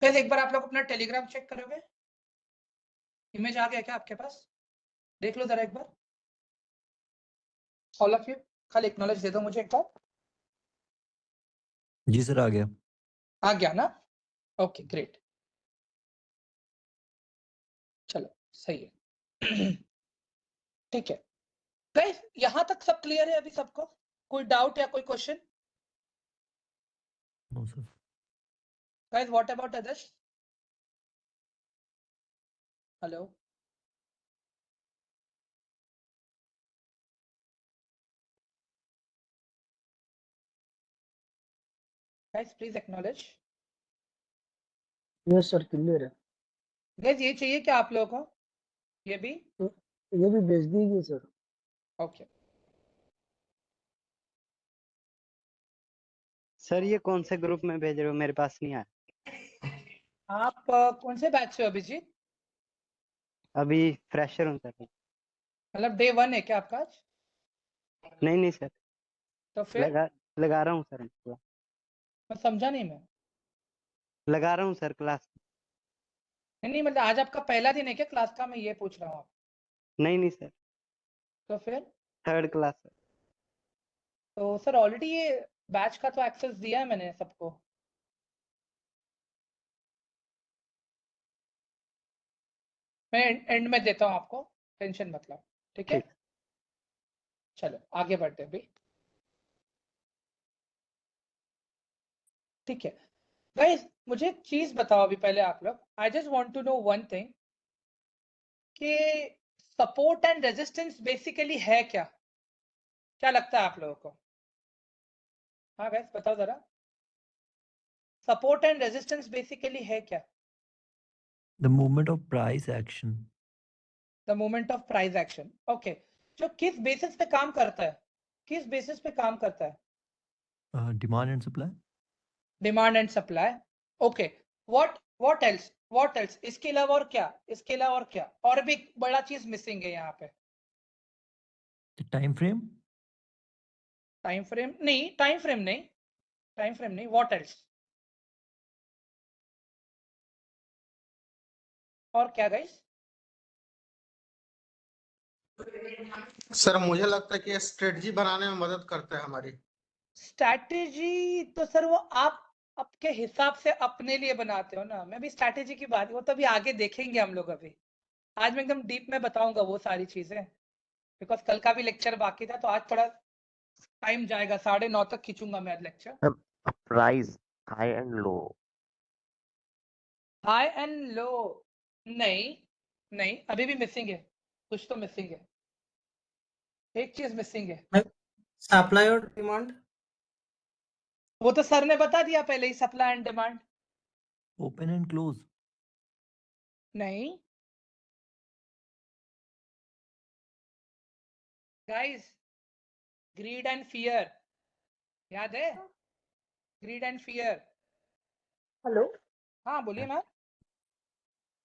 गाइस एक बार आप लोग अपना टेलीग्राम चेक करोगे, इमेज आ गया क्या आपके पास? देख लो जरा एक बार ऑल ऑफ यू, खाली एक्नॉलेज दे दो मुझे एक बार। जी सर, आ गया. आ गया ना? ओके ग्रेट, चलो सही है। ठीक है गाइस, यहाँ तक सब क्लियर है अभी सबको? कोई डाउट या कोई question? No, sir. Guys what about others? Hello guys, please acknowledge. Yes sir, clear है। गाइस ये चाहिए क्या आप लोगों को? ये भी ये भी भेज दीजिए सर। ओके। सर ये कौन से ग्रुप में भेज रहे हो? मेरे पास नहीं आया। आप कौन से बैच से हो अभिजीत? अभी फ्रेशर हूँ सर। मतलब डे 1 है क्या आपका आज? नहीं सर, तो फिर लगा रहा हूँ सर। मैं समझा नहीं मैं। लगा रहा हूँ सर क्लास। नहीं मतलब आज आपका पहला दिन है क्या क्लास का? मैं ये पूछ रहा हूँ आप। नहीं सर, तो फिर थर्ड क्लास सर। तो सर ऑलरेडी ये बैच का तो एक्सेस दिया है मैंने सबको। मैं एंड में देता हूँ आपको, टेंशन मत लो, ठीक है? चलो आगे बढ़ते हैं अभी, ठीक है गाइस। मुझे एक चीज बताओ अभी पहले आप लोग, I just want to know one thing कि सपोर्ट एंड रेजिस्टेंस बेसिकली है क्या? क्या लगता है आप लोगों को? हाँ गाइस बताओ जरा, सपोर्ट एंड रेजिस्टेंस बेसिकली है क्या? The movement of price action. The moment of price action, okay. जो किस बेसिस पे काम करता है? किस बेसिस पे काम करता है? Demand and supply. Demand and supply. Okay, what else इसके अलावा और क्या, इसके अलावा और क्या, और भी एक बड़ा चीज मिसिंग है यहाँ पे. Time frame. टाइम फ्रेम नहीं, व्हाट एल्स, और क्या गाइस? सर मुझे लगता है कि स्ट्रेटजी बनाने में मदद करता है हमारी. स्ट्रैटेजी तो सर वो आप आपके हिसाब से अपने लिए बनाते हो ना. मैं भी स्ट्रैटेजी की बात, वो तो अभी आगे देखेंगे हम लोग. अभी आज मैं एकदम डीप में बताऊंगा वो सारी चीजें, बिकॉज कल का भी लेक्चर बाकी था, तो आज थोड़ा टाइम जाएगा. 9:30 तक खींचूंगा मैं आज lecture. Price high and low. High and low नहीं, अभी भी मिसिंग है, कुछ तो मिसिंग है, एक चीज मिसिंग है. सप्लाई और डिमांड. वो तो सर ने बता दिया पहले ही, supply and demand. Open and close. नहीं गाइस, ग्रीड एंड फियर याद है? Greed and fear. हेलो. हाँ बोलिए मैम.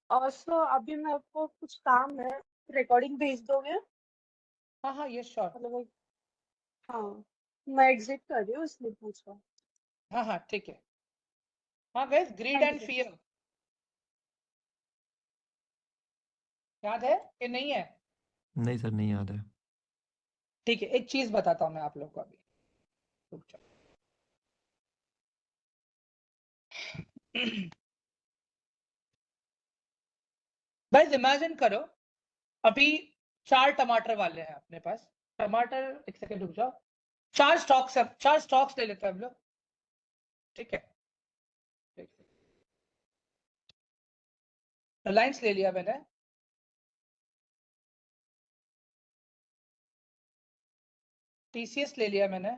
और सर अभी मेरे को कुछ काम है, रिकॉर्डिंग भेज दोगे? हाँ ये श्योर. मतलब हाँ, मैं एग्जिट कर रही हूँ इसलिए पूछ रहा हूँ. हाँ ठीक है. हाँ guys, greed Thank and you. Fear याद है कि नहीं है? नहीं सर, नहीं याद है. ठीक है, एक चीज बताता हूँ मैं आप लोग को अभी, रुक जाओ. गाइस इमेजिन करो, अभी 4 टमाटर वाले हैं अपने पास. टमाटर, एक सेकंड रुक जाओ. 4 स्टॉक्स ले लेते हैं हम लोग. ठीक है, रिलायंस ले लिया मैंने, टीसीएस ले लिया मैंने,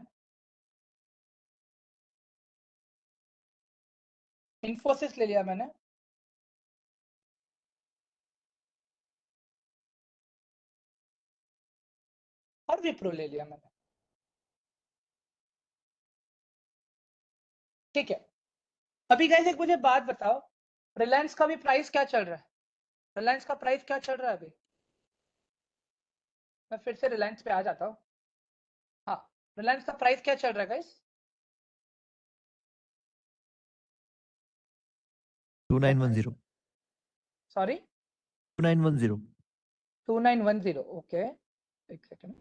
इन्फोसिस ले लिया मैंने, और विप्रो ले लिया मैंने. ठीक है, अभी गाइस एक मुझे बात बताओ, रिलायंस का भी प्राइस क्या चल रहा है? रिलायंस का प्राइस क्या चल रहा है अभी? मैं फिर से रिलायंस पे आ जाता हूँ. हाँ, रिलायंस का प्राइस क्या चल रहा है गाइस? 2910. सॉरी, 2910. 2910. ओके, एक सेकंड.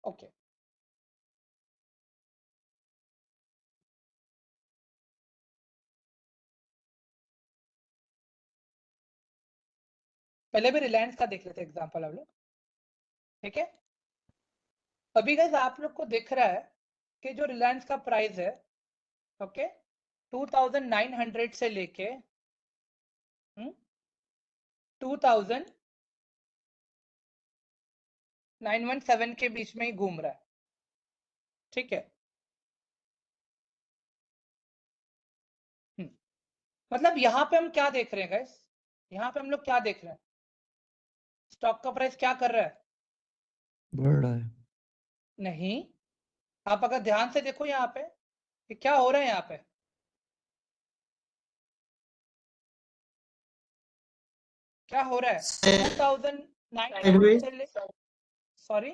ओके, पहले भी रिलायंस का देख लेते एग्जांपल हम लोग. ठीक है, अभी गाइस आप लोग को दिख रहा है कि जो रिलायंस का प्राइस है, ओके, 2900 से लेके 2917 के बीच में ही घूम रहा है. ठीक है, मतलब यहाँ पे हम क्या देख रहे हैं गाइस? यहाँ पे हम लोग क्या देख रहे हैं? स्टॉक का प्राइस क्या कर रहा है? बढ़ रहा है. नहीं, आप अगर ध्यान से देखो यहाँ पे कि क्या हो रहा है यहाँ पे. क्या हो रहा है? 2900 से ले, सॉरी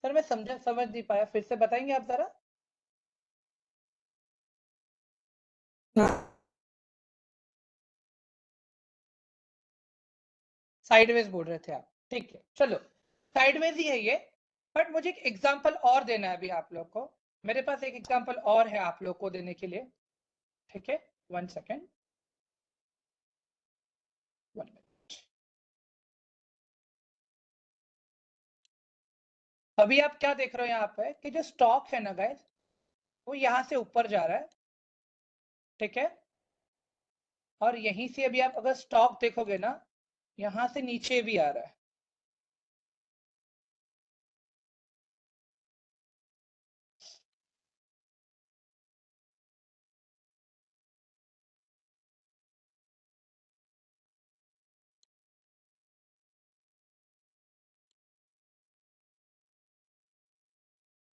सर मैं समझ नहीं पाया, फिर से बताएंगे आप जरा. साइडवेज बोल रहे थे आप. ठीक है, चलो साइडवेज ही है ये, बट मुझे एक एग्जांपल और देना है अभी आप लोग को. मेरे पास एक एग्जांपल और है आप लोग को देने के लिए. ठीक है, 1 सेकेंड, 1 मिनट. अभी आप क्या देख रहे हो यहाँ पे कि जो स्टॉक है ना गाइस, वो यहाँ से ऊपर जा रहा है. ठीक है, और यहीं से अभी आप अगर स्टॉक देखोगे ना, यहां से नीचे भी आ रहा है।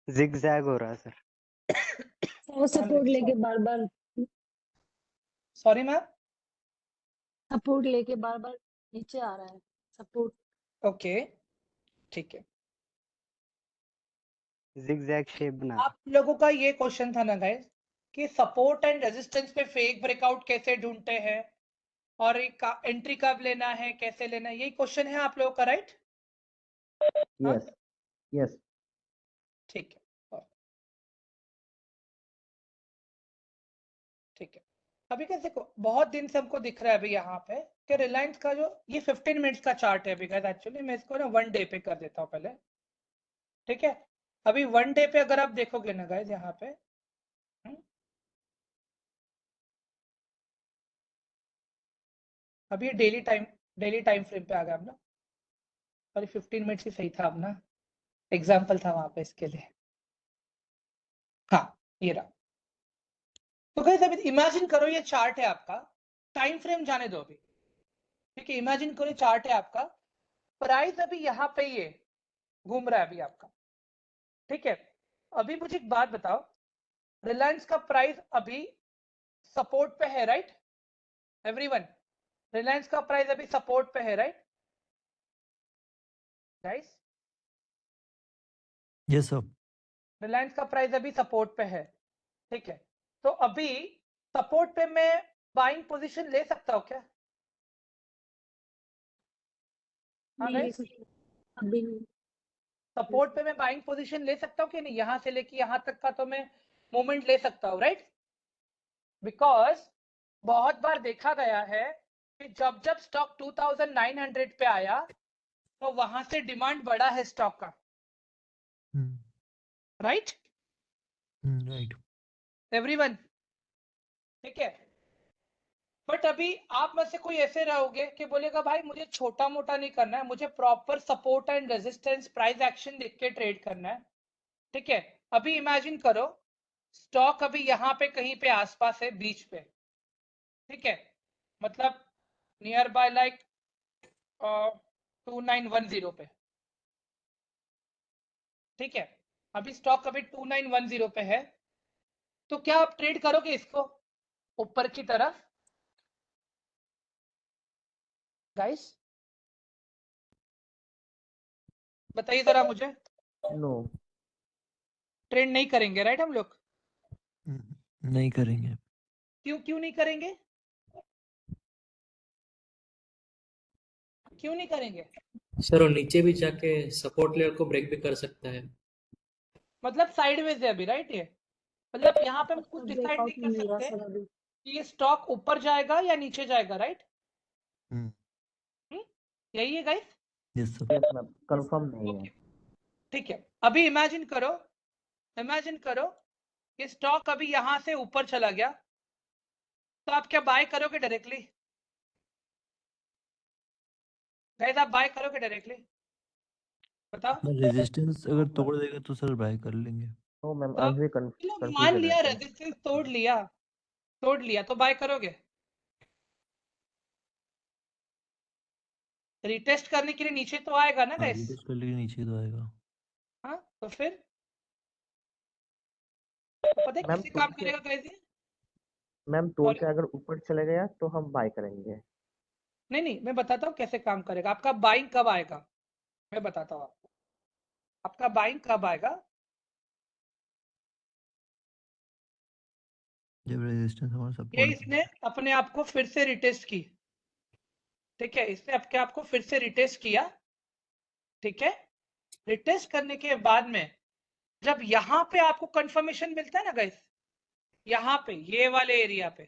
जिगजैग हो रहा है सर। वो सपोर्ट लेके बार बार सॉरी मैम। सपोर्ट लेके बार बार नीचे आ रहा है सपोर्ट। ओके ठीक है। जिगजैग शेप बना रहा आप लोगों का ये क्वेश्चन था ना गाइस कि सपोर्ट एंड रेजिस्टेंस पे फेक ब्रेकआउट कैसे ढूंढते हैं और एक एंट्री कब लेना है, कैसे लेना है, यही क्वेश्चन है आप लोगों का, राइट? Yes. Yes. ठीक है ठीक है। अभी कैसे बहुत दिन से हमको दिख रहा है अभी यहाँ पे कि रिलायंस का जो ये 15 मिनट्स का चार्ट है अभी गाइस, एक्चुअली मैं इसको ना 1 डे पे कर देता हूँ पहले, ठीक है? अभी 1 डे पे अगर आप देखोगे ना गाइस यहाँ पे, अभी डेली टाइम फ्रेम पे आ गया हम ना, और 15 मिनट्स ही सही था अब ना, एग्जाम्पल था वहां पे इसके लिए। हाँ ये रहा। तो गाइस अभी इमेजिन करो ये चार्ट है आपका, टाइम फ्रेम जाने दो अभी, ठीक है? इमेजिन करो चार्ट है आपका, प्राइस अभी यहाँ पे ये घूम रहा है अभी आपका, ठीक है? अभी मुझे एक बात बताओ, रिलायंस का प्राइस अभी सपोर्ट पे है, राइट एवरीवन? रिलायंस का प्राइस अभी सपोर्ट पे है, right guys? Yes sir. Reliance का प्राइस अभी सपोर्ट पे है, ठीक है? तो अभी सपोर्ट पे मैं बाइंग पोजीशन ले सकता हूँ क्या? हाँ नहीं ले गाइस, सकते अभी नहीं। सपोर्ट पे मैं बाइंग पोजीशन ले सकता हूँ कि नहीं? यहां से लेके यहां तक का तो मैं मूवमेंट ले सकता हूँ, राइट? बिकॉज बहुत बार देखा गया है कि जब जब स्टॉक 2900 पे आया तो वहां से डिमांड बढ़ा है स्टॉक का, राइट राइट। एवरीवन? ठीक है। बट अभी आप में से कोई ऐसे रहोगे कि बोलेगा भाई मुझे छोटा मोटा नहीं करना है, मुझे proper support and resistance price action देख के ट्रेड करना है, ठीक है? अभी इमेजिन करो स्टॉक अभी यहाँ पे कहीं पे आसपास है, बीच पे, ठीक है? मतलब नियर बाय लाइक 2910 पे, ठीक है? अभी स्टॉक अभी 2910 पे है, तो क्या आप ट्रेड करोगे इसको ऊपर की तरफ गाइस? बताइए जरा मुझे। No. ट्रेड नहीं करेंगे, राइट? हम लोग नहीं करेंगे। क्यों नहीं करेंगे? क्यों नहीं करेंगे? सर, और नीचे भी जाके सपोर्ट लेवल को ब्रेक भी कर सकता है। मतलब साइडवेज है अभी, राइट? ये मतलब यहाँ पे हम कुछ डिसाइड ब्रेकआउट नहीं नहीं कर मिल रहा सकते सर अभी। कि ये स्टॉक ऊपर जाएगा या नीचे जाएगा, राइट? यही है guys? Yes sir. Yes, ma'am. Confirm नहीं है. ठीक है। अभी इमेजिन करो कि स्टॉक अभी यहां से ऊपर चला गया, तो आप क्या बाय करोगे डायरेक्टली? गाइस आप बाय करोगे डायरेक्टली? बताओ। रेजिस्टेंस अगर तोड़ देगा तो सर बाय कर लेंगे। No, ma'am. तो आज भी चलो मान confusion लिया रहता है. रेजिस्टेंस तोड़ लिया तो बाय करोगे? रिटेस्ट करने के लिए नीचे तो आएगा ना गाइस? रिटेस्ट कर लेके नीचे तो आएगा। हाँ तो फिर तो पता है मैम कैसे तोड़ काम के करेगा गाइस ये? मैम तोड़ के अगर ऊपर चले गया तो हम बाय करेंगे. नहीं मैं बताता हूँ कैसे काम करेगा। आपका बाइंग कब आएगा मैं बताता हूँ आपको। आपका बाइंग कब आएगा? जब रेजिस्टेंस हमारा ये सपोर्ट इसने अपने आप को फिर से रिटेस्ट की, ठीक है? इसने अपने आप को फिर से रिटेस्ट किया, ठीक है? रिटेस्ट करने के बाद में जब यहाँ पे आपको कंफर्मेशन मिलता है ना गाइस, यहाँ पे ये वाले एरिया पे,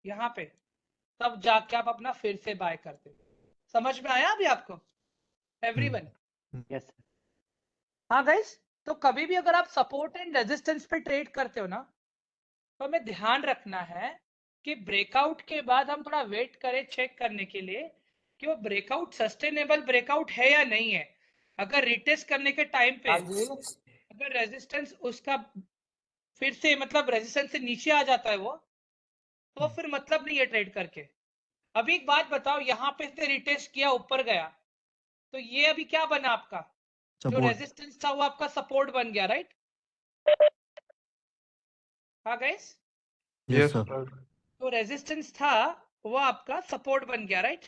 यहाँ पे, तब जाके आप अपना फिर से बाय करते हो। समझ में आया अभी आपको एवरीवन? यस। हाँ गाइस, तो कभी भी अगर आप सपोर्ट एंड रेजिस्टेंस पे ट्रेड करते हो ना, तो हमें ध्यान रखना है कि ब्रेकआउट के बाद हम थोड़ा वेट करें चेक करने के लिए कि वो ब्रेकआउट सस्टेनेबल ब्रेकआउट है या नहीं है। अगर रिटेस्ट करने के टाइम पे अगर रेजिस्टेंस उसका फिर से मतलब रेजिस्टेंस से नीचे आ जाता है वो, तो फिर मतलब नहीं है ट्रेड करके। अभी एक बात बताओ, यहाँ पे से रिटेस्ट किया ऊपर गया, तो ये अभी क्या बना आपका? जो सपोर्ट। रेजिस्टेंस था वो आपका सपोर्ट बन गया, राइट? हाँ गाइस, यस सर। तो रेजिस्टेंस था वो आपका सपोर्ट बन गया, राइट?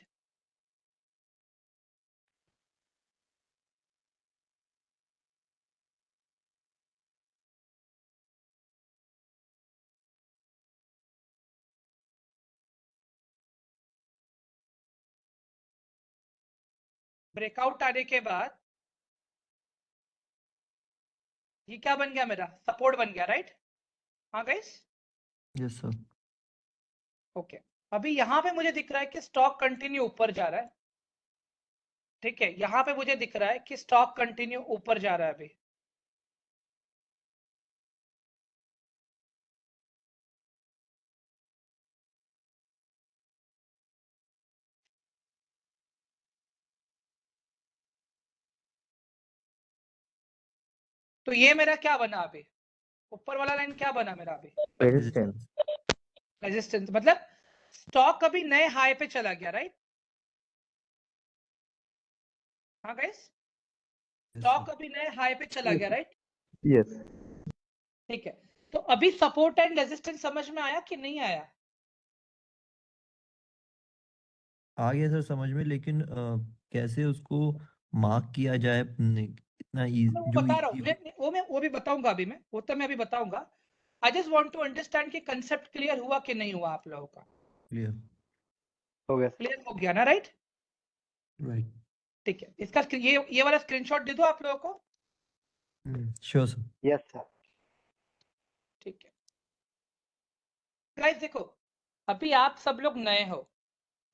ब्रेकआउट आने के बाद ये क्या बन गया? मेरा सपोर्ट बन गया, राइट? हाँ गाइस, यस सर। ओके। अभी यहाँ पे मुझे दिख रहा है कि स्टॉक कंटिन्यू ऊपर जा रहा है, ठीक है? यहाँ पे मुझे दिख रहा है कि स्टॉक कंटिन्यू ऊपर जा रहा है अभी। तो ये मेरा क्या बना अभी? ऊपर वाला लाइन क्या बना मेरा अभी? रेजिस्टेंस। रेजिस्टेंस मतलब स्टॉक अभी नए हाई पे चला गया, राइट? हाँ गाइस, स्टॉक अभी नए हाई पे चला गया, राइट? यस। ठीक है, तो अभी सपोर्ट एंड रेजिस्टेंस समझ में आया कि नहीं आया? आ गया सर समझ में, लेकिन कैसे उसको मार्क किया जाए इतना मैं वो बता रहा हूँ, वो भी बताऊंगा अभी मैं, वो तो मैं अभी बताऊंगा। I just want to understand कि कंसेप्ट क्लियर हुआ कि नहीं हुआ आप लोगों का? क्लियर हो गया क्लियर हो गया ना, राइट? राइट। ठीक है, इसका ये वाला स्क्रीनशॉट दे दो आप लोगों को। Sure sir. Yes sir. ठीक है गाइस, देखो अभी आप सब लोग नए हो,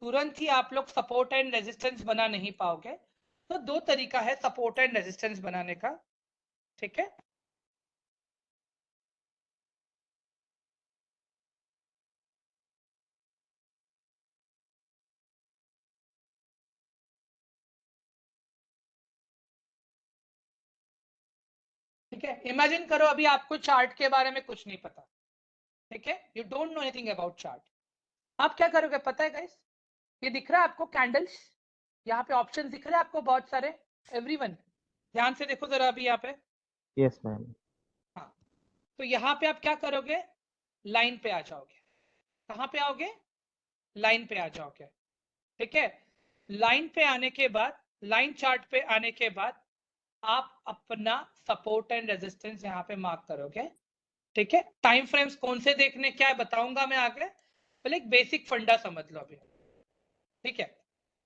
तुरंत ही आप लोग सपोर्ट एंड रेजिस्टेंस बना नहीं पाओगे। तो दो तरीका है सपोर्ट एंड रेजिस्टेंस बनाने का, ठीक है? ठीक है, इमेजिन करो अभी आपको चार्ट के बारे में कुछ नहीं पता, ठीक है? You don't know anything about chart. आप क्या करोगे पता है गाइस? ये दिख रहा है आपको कैंडल्स, यहाँ पे ऑप्शन दिख रहे हैं आपको बहुत सारे। एवरीवन ध्यान से देखो जरा अभी यहाँ पे। Yes ma'am. हाँ, तो यहाँ पे आप क्या करोगे? लाइन पे आ जाओगे। कहाँ पे आओगे? लाइन पे आ जाओगे, ठीक है? लाइन पे आने के बाद, लाइन चार्ट पे आने के बाद आप अपना सपोर्ट एंड रेजिस्टेंस यहाँ पे मार्क करोगे, ठीक है? टाइम फ्रेम्स कौन से देखने क्या है बताऊंगा मैं आगे, पहले एक बेसिक फंडा समझ लो अभी, ठीक है?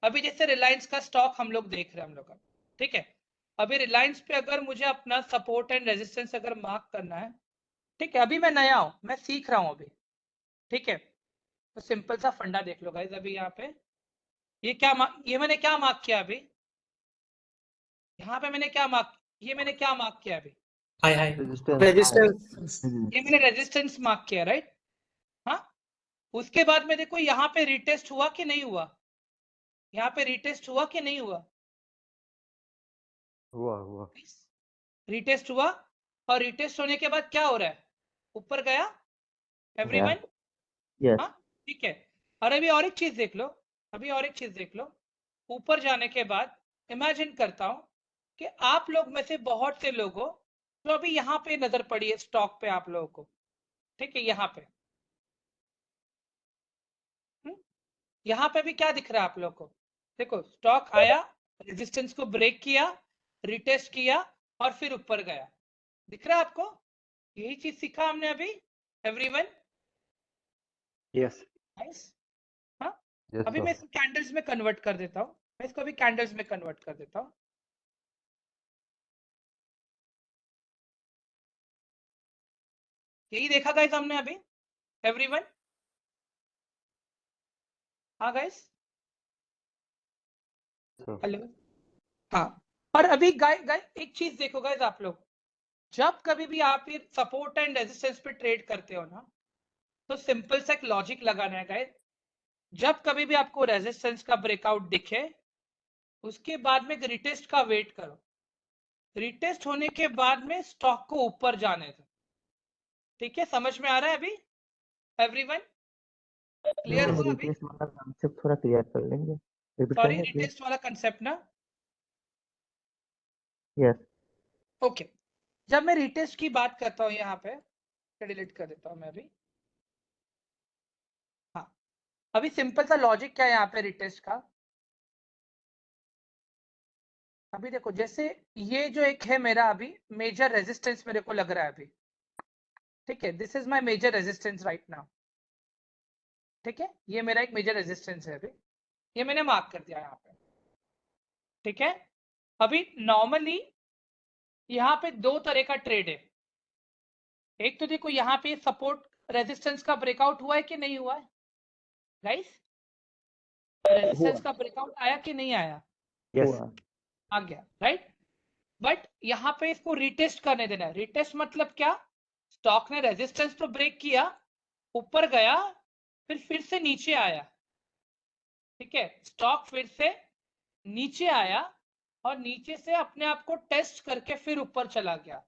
अभी जैसे रिलायंस का स्टॉक हम लोग देख रहे हैं हम लोग का, ठीक है? अभी रिलायंस पे अगर मुझे अपना सपोर्ट एंड रेजिस्टेंस अगर मार्क करना है, ठीक है? अभी मैं नया हूं, मैं सीख रहा हूं अभी, ठीक है? तो सिंपल सा फंडा देख लो गाइस। अभी यहाँ पे ये मैंने क्या मार्क किया अभी? यहाँ पे मैंने क्या मार्क किया अभी? हाय हाय रेजिस्टेंस। ये मैंने रेजिस्टेंस मार्क किया, राइट? हाँ, उसके बाद में देखो यहाँ पे रिटेस्ट हुआ कि नहीं हुआ? यहाँ पे रिटेस्ट हुआ कि नहीं हुआ? हुआ रिटेस्ट हुआ, और रिटेस्ट होने के बाद क्या हो रहा है? ऊपर गया एवरीवन? यस। हाँ, ठीक है। और अभी और एक चीज देख लो, ऊपर जाने के बाद इमेजिन करता हूं कि आप लोग में से बहुत से लोगों जो अभी यहाँ पे नजर पड़ी है स्टॉक पे आप लोगों को, ठीक है? यहाँ पे यहाँ पे भी क्या दिख रहा है आप लोग को? देखो स्टॉक आया, रेजिस्टेंस को ब्रेक किया, रिटेस्ट किया और फिर ऊपर गया। दिख रहा है आपको? यही चीज सीखा हमने अभी एवरीवन? Yes nice. हाँ, अभी मैं इसको कैंडल्स में कन्वर्ट कर देता हूँ, यही देखा गाइस हमने अभी एवरीवन? हाँ गाइस, हेलो? हाँ, और अभी गाइस एक चीज देखो गाइस, आप लोग जब कभी भी आप ये सपोर्ट एंड रेजिस्टेंस पे ट्रेड करते हो ना, तो सिंपल सा एक लॉजिक लगाना है गाइस, जब कभी भी आपको रेजिस्टेंस का ब्रेकआउट दिखे उसके बाद में रिटेस्ट का वेट करो, रिटेस्ट होने के बाद में स्टॉक को ऊपर जाने दो। ठीक है, समझ में आ रहा है अभी एवरीवन? क्लियर सर वो हुआ अभी? रिटेस्ट वाला कॉन्सेप्ट थोड़ा क्लियर कर लेंगे, रिपीट सॉरी, करेंगे प्लीज? रिटेस्ट वाला कंसेप्ट ना? यस। ओके, जब मैं रिटेस्ट की बात करता हूं यहाँ पे, डिलीट कर देता हूं मैं अभी। हाँ, अभी सिंपल सा लॉजिक क्या है यहाँ पे रिटेस्ट का। अभी देखो, जैसे ये जो एक है मेरा अभी मेजर रेजिस्टेंस मेरे को लग रहा है अभी, ठीक है, this is my major resistance right now. ठीक है, ये मेरा एक मेजर रेजिस्टेंस है अभी, ये मैंने मार्क कर दिया यहाँ पे। ठीक है, अभी नॉर्मली यहाँ पे दो तरह का ट्रेड है। एक तो देखो यहाँ पे सपोर्ट रेजिस्टेंस का ब्रेकआउट हुआ है कि नहीं हुआ है गाइस? रेजिस्टेंस का ब्रेकआउट आया कि नहीं आया? यस आ गया, राइट? बट यहाँ पे इसको रिटेस्ट करने देना है। रिटेस्ट मतलब क्या? स्टॉक ने रेजिस्टेंस तो ब्रेक किया, ऊपर गया, फिर से नीचे आया। ठीक है, स्टॉक फिर से नीचे आया और नीचे से अपने आप को टेस्ट करके फिर ऊपर चला गया।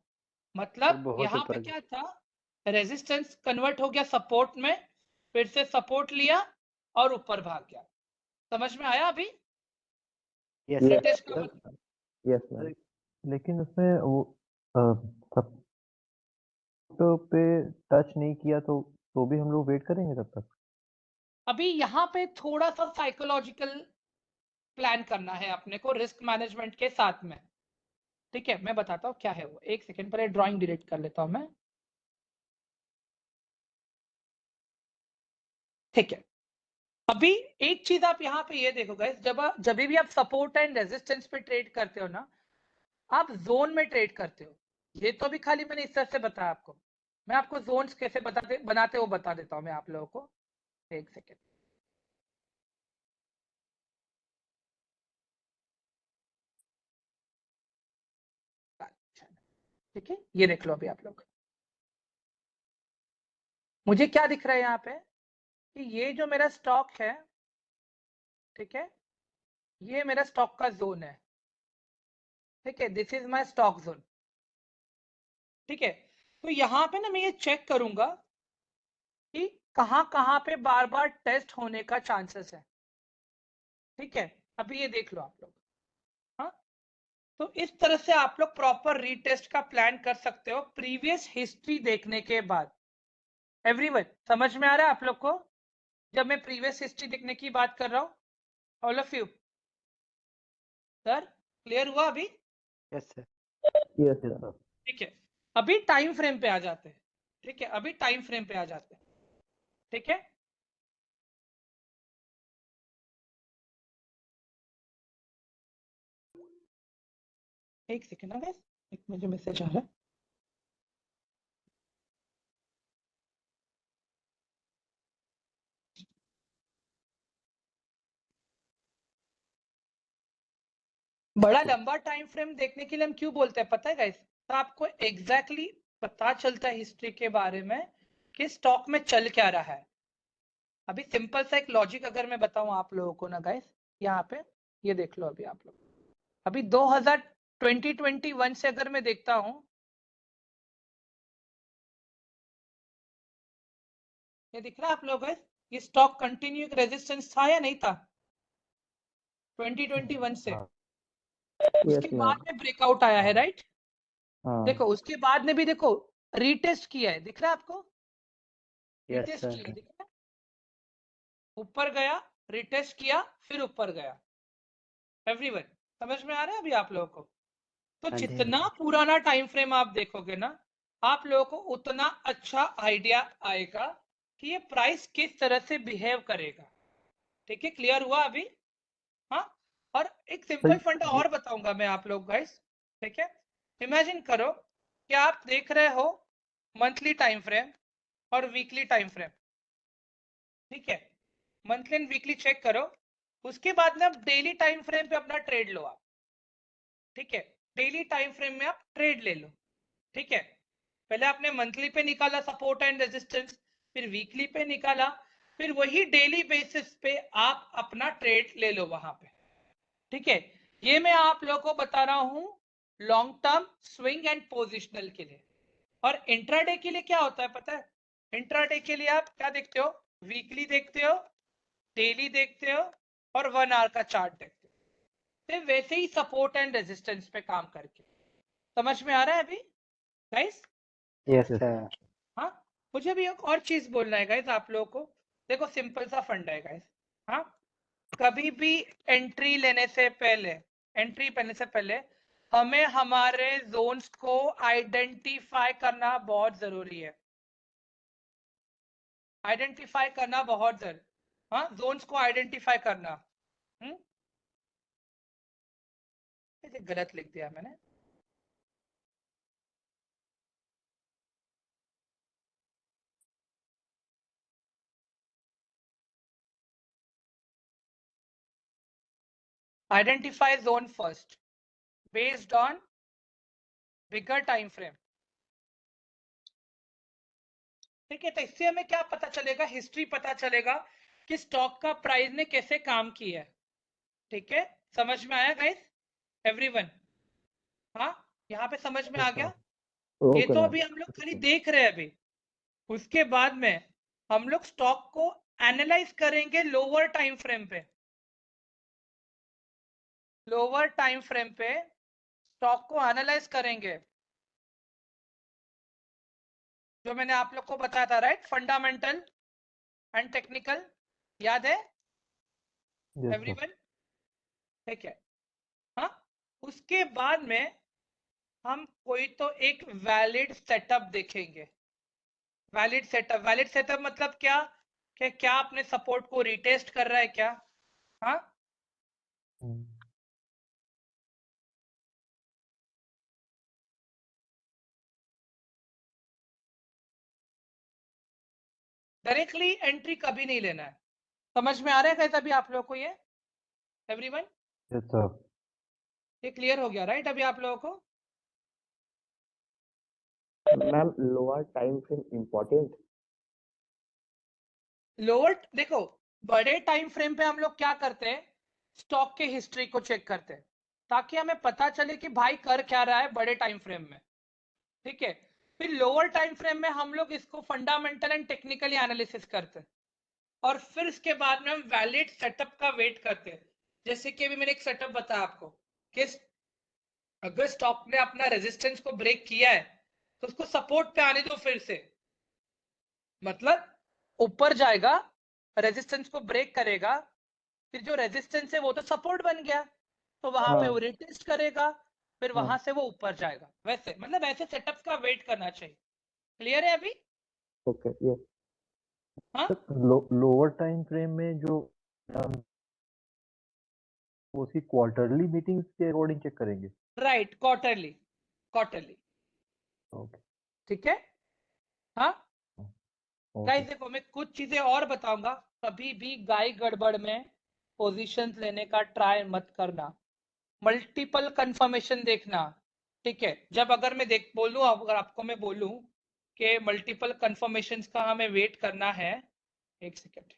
मतलब बहुत यहाँ ऊपर पे गया। क्या था, रेजिस्टेंस कन्वर्ट हो गया सपोर्ट में, फिर से सपोर्ट लिया और ऊपर भाग गया। समझ में आया अभी? यस रिटेस्ट का सर। Yes ma'am. लेकिन उसमें वो सब तो पे टच नहीं किया तो भी हम लोग वेट करेंगे तब तक? अभी यहाँ पे थोड़ा सा साइकोलॉजिकल प्लान करना है अपने को रिस्क मैनेजमेंट के साथ में। ठीक है, मैं बताता हूँ क्या है वो। एक सेकेंड, पहले ड्राइंग डिलीट कर लेता हूं मैं। ठीक है, अभी एक चीज आप यहाँ पे ये देखो गाइस, जब भी आप सपोर्ट एंड रेजिस्टेंस पे ट्रेड करते हो ना, आप जोन में ट्रेड करते हो। ये तो अभी खाली मैंने इस तरह से बताया आपको, मैं आपको जोन्स कैसे बनाते हो बता देता हूँ मैं आप लोगों को। एक सेकेंड, ठीक है, ये देख लो अभी आप लोग, मुझे क्या दिख रहा है यहाँ पे कि ये जो मेरा स्टॉक है, ठीक है, ये मेरा स्टॉक का जोन है। ठीक है, this is my stock zone. ठीक है, तो यहाँ पे ना मैं ये चेक करूंगा कि कहाँ कहाँ पे बार बार टेस्ट होने का चांसेस है। ठीक है, अभी ये देख लो आप लोग। हाँ, तो इस तरह से आप लोग प्रॉपर रीटेस्ट का प्लान कर सकते हो प्रीवियस हिस्ट्री देखने के बाद। एवरीवन समझ में आ रहा है आप लोग को जब मैं प्रीवियस हिस्ट्री देखने की बात कर रहा हूँ? All of you sir, clear हुआ अभी? Yes sir. Yes sir. ठीक है, अभी टाइम फ्रेम पे आ जाते हैं। ठीक है, अभी टाइम फ्रेम पे आ जाते हैं। ठीक है, एक सेकेंड, एक मुझे मैसेज आ रहा है। बड़ा लंबा टाइम फ्रेम देखने के लिए हम क्यों बोलते हैं पता है गाइस? तो आपको एग्जैक्टली पता चलता है हिस्ट्री के बारे में कि स्टॉक में चल क्या रहा है। अभी सिंपल सा एक लॉजिक अगर मैं बताऊं आप लोगों को ना गाइस, यहाँ पे ये देख लो अभी आप लोग, अभी 2021 से अगर मैं देखता हूं, ये दिख रहा है आप लोग, ये स्टॉक कंटिन्यू रेजिस्टेंस था या नहीं था 2021 से? उसके बाद में ब्रेकआउट आया है, राइट? देखो उसके बाद में भी देखो रीटेस्ट किया है, दिख रहा है आपको? यस रीटेस्ट किया है, सर। दिख रहा है? ऊपर गया, रिटेस्ट किया, फिर ऊपर गया। एवरीवन समझ में आ रहा है अभी आप लोगों को? तो हाँ जी। जितना पुराना टाइम फ्रेम आप देखोगे ना, आप लोगों को उतना अच्छा आइडिया आएगा कि ये प्राइस किस तरह से बिहेव करेगा। ठीक है, क्लियर हुआ अभी? हाँ, और एक सिंपल फंडा और बताऊंगा मैं आप लोग गाइस। ठीक है, इमेजिन करो कि आप देख रहे हो मंथली टाइम फ्रेम और वीकली टाइम फ्रेम। ठीक है, मंथली एंड वीकली चेक करो, उसके बाद में आप डेली टाइम फ्रेम पे अपना ट्रेड लो आप। ठीक है, डेली टाइम फ्रेम में आप ट्रेड ले लो। ठीक है, पहले आपने मंथली पे निकाला सपोर्ट एंड रेजिस्टेंस, फिर वीकली पे निकाला, फिर वही डेली बेसिस पे आप अपना ट्रेड ले लो वहां पे। ठीक है, ये मैं आप लोगों को बता रहा हूं long term swing and positional के लिए। और इंट्राडे के लिए क्या होता है पता है? इंट्राडे के लिए आप क्या देखते हो? वीकली देखते हो, डेली देखते हो और 1 आवर का चार्ट देखते हो। तो वैसे ही सपोर्ट एंड रेजिस्टेंस पे काम करके। समझ में आ रहा है अभी गाइस? Yes sir. हाँ, मुझे अभी एक और चीज बोलना है गाइस आप लोगों को। देखो सिंपल सा फंडा है गाइस। हाँ, कभी भी एंट्री लेने से पहले हमें हमारे जोन्स को आइडेंटिफाई करना बहुत जरूरी है। आइडेंटिफाई करना बहुत जरूरी। हाँ, जोन्स को आइडेंटिफाई करना। ये गलत लिख दिया मैंने। Identify zone first based on bigger time frame। ठीक है, तो इससे हमें क्या पता चलेगा? हिस्ट्री पता चलेगा कि स्टॉक का प्राइस ने कैसे काम किया है। ठीक है, समझ में आया गाइस एवरीवन? हाँ, यहाँ पे समझ में आ गया? ये तो अभी हम लोग खाली देख रहे हैं अभी। उसके बाद में हम लोग स्टॉक को एनालाइज करेंगे लोअर टाइम फ्रेम पे। लोअर टाइम फ्रेम पे स्टॉक को एनालाइज करेंगे, जो मैंने आप लोग को बताया था, राइट? फंडामेंटल एंड टेक्निकल, याद है एवरीवन? ठीक है। हाँ, उसके बाद में हम कोई तो एक वैलिड सेटअप देखेंगे। वैलिड सेटअप मतलब क्या? कि क्या अपने सपोर्ट को रिटेस्ट कर रहा है क्या? हाँ, डायरेक्टली एंट्री कभी नहीं लेना है। समझ में आ रहा है कैसे अभी आप लोगों को ये एवरीवन? Yes sir. ये क्लियर हो गया राइट अभी आप लोगों को? Ma'am lower time frame important? Lower देखो, बड़े टाइम फ्रेम पे हम लोग क्या करते हैं? स्टॉक के हिस्ट्री को चेक करते हैं ताकि हमें पता चले कि भाई कर क्या रहा है बड़े टाइम फ्रेम में। ठीक है, फिर लोअर टाइम फ्रेम में हम लोग इसको फंडामेंटल एंड टेक्निकली एनालिसिस करते हैं और फिर इसके बाद में हम वैलिड सेटअप का वेट करते हैं। जैसे कि अभी मैंने एक सेटअप बताया आपको कि अगर स्टॉक ने अपना रेजिस्टेंस को ब्रेक किया है तो उसको सपोर्ट पे आने दो फिर से, मतलब ऊपर जाएगा, रेजिस्टेंस को ब्रेक करेगा, फिर जो रेजिस्टेंस है वो तो सपोर्ट बन गया, तो वहां पे वो रिटेस्ट करेगा, फिर वहां से वो ऊपर जाएगा। वैसे मतलब ऐसे सेटअप का वेट करना चाहिए। क्लियर है अभी? Okay yes. हाँ, लोअर टाइम फ्रेम में जो उसी क्वार्टरली मीटिंग्स के अकॉर्डिंग चेक करेंगे? Right, quarterly. ओके ठीक है। हाँ ओके गाइस, देखो मैं कुछ चीजें और बताऊंगा। कभी भी गाय गड़बड़ में पोजीशंस लेने का ट्राई मत करना। मल्टीपल कंफर्मेशन देखना। ठीक है, जब अगर मैं बोलूं, अगर आपको मैं बोलूं कि मल्टीपल कंफर्मेशंस का हमें वेट करना है, एक सेकेंड।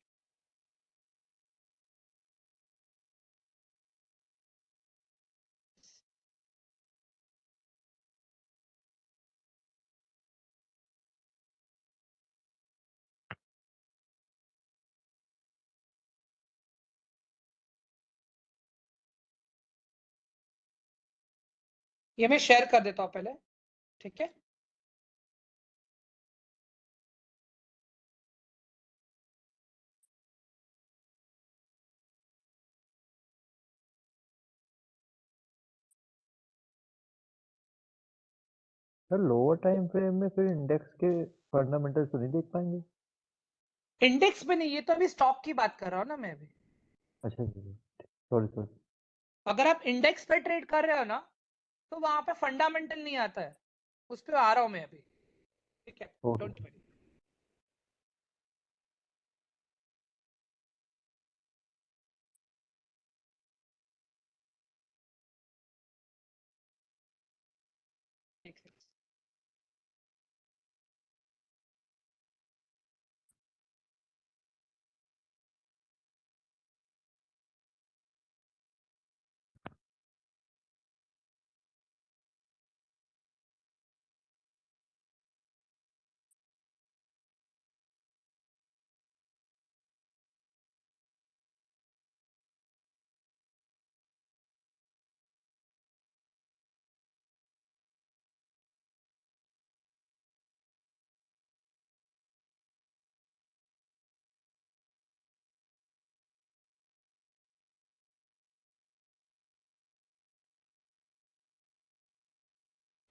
ये मैं शेयर कर देता हूं पहले। ठीक है, सर लोअर टाइम फ्रेम में फिर इंडेक्स के फंडामेंटल्स तो नहीं देख पाएंगे? इंडेक्स में नहीं, ये तो अभी स्टॉक की बात कर रहा हूं ना मैं अभी। अच्छा जी, सॉरी सॉरी। अगर आप इंडेक्स पे ट्रेड कर रहे हो ना तो वहां पे फंडामेंटल नहीं आता है, उस पर आ रहा हूं मैं अभी। ठीक है, ओके डोंट वरी। एक सेकंड।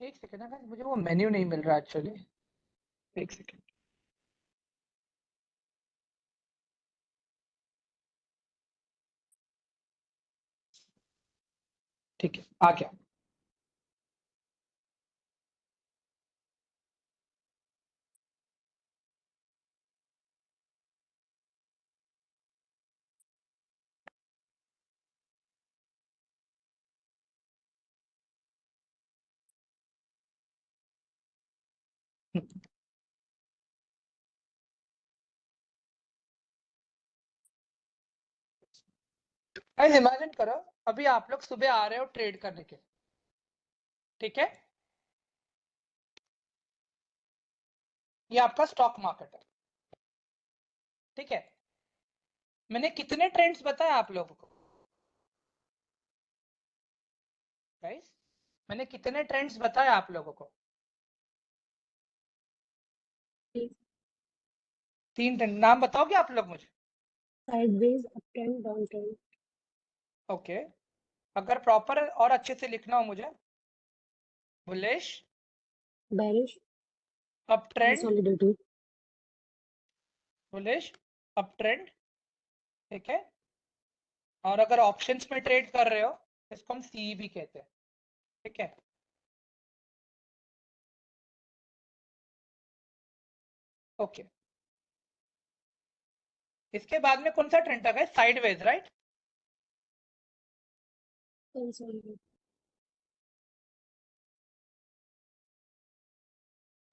एक सेकेंड ना guys, मुझे वो मेन्यू नहीं मिल रहा एक्चुअली। एक सेकेंड। ठीक है, आ गया। गाइस इमेजिन करो, अभी आप लोग सुबह आ रहे हो ट्रेड करने के, ठीक है? ये आपका स्टॉक मार्केट है, ठीक है? मैंने कितने ट्रेंड्स बताए आप लोगों को गाइस? मैंने कितने ट्रेंड्स बताए आप लोगों को? 3 ट्रेंड। नाम बताओगे आप लोग मुझे? Sideways, up trend, down trend. Okay, अगर प्रॉपर और अच्छे से लिखना हो मुझे, bullish, bearish, up trend, consolidating. Bullish, up trend, ठीक है? और अगर ऑप्शंस में ट्रेड कर रहे हो, इसको हम सी भी कहते हैं, ठीक है? ओके, इसके बाद में कौन सा ट्रेंड था? Sideways, right? कंसोलिडेटिंग।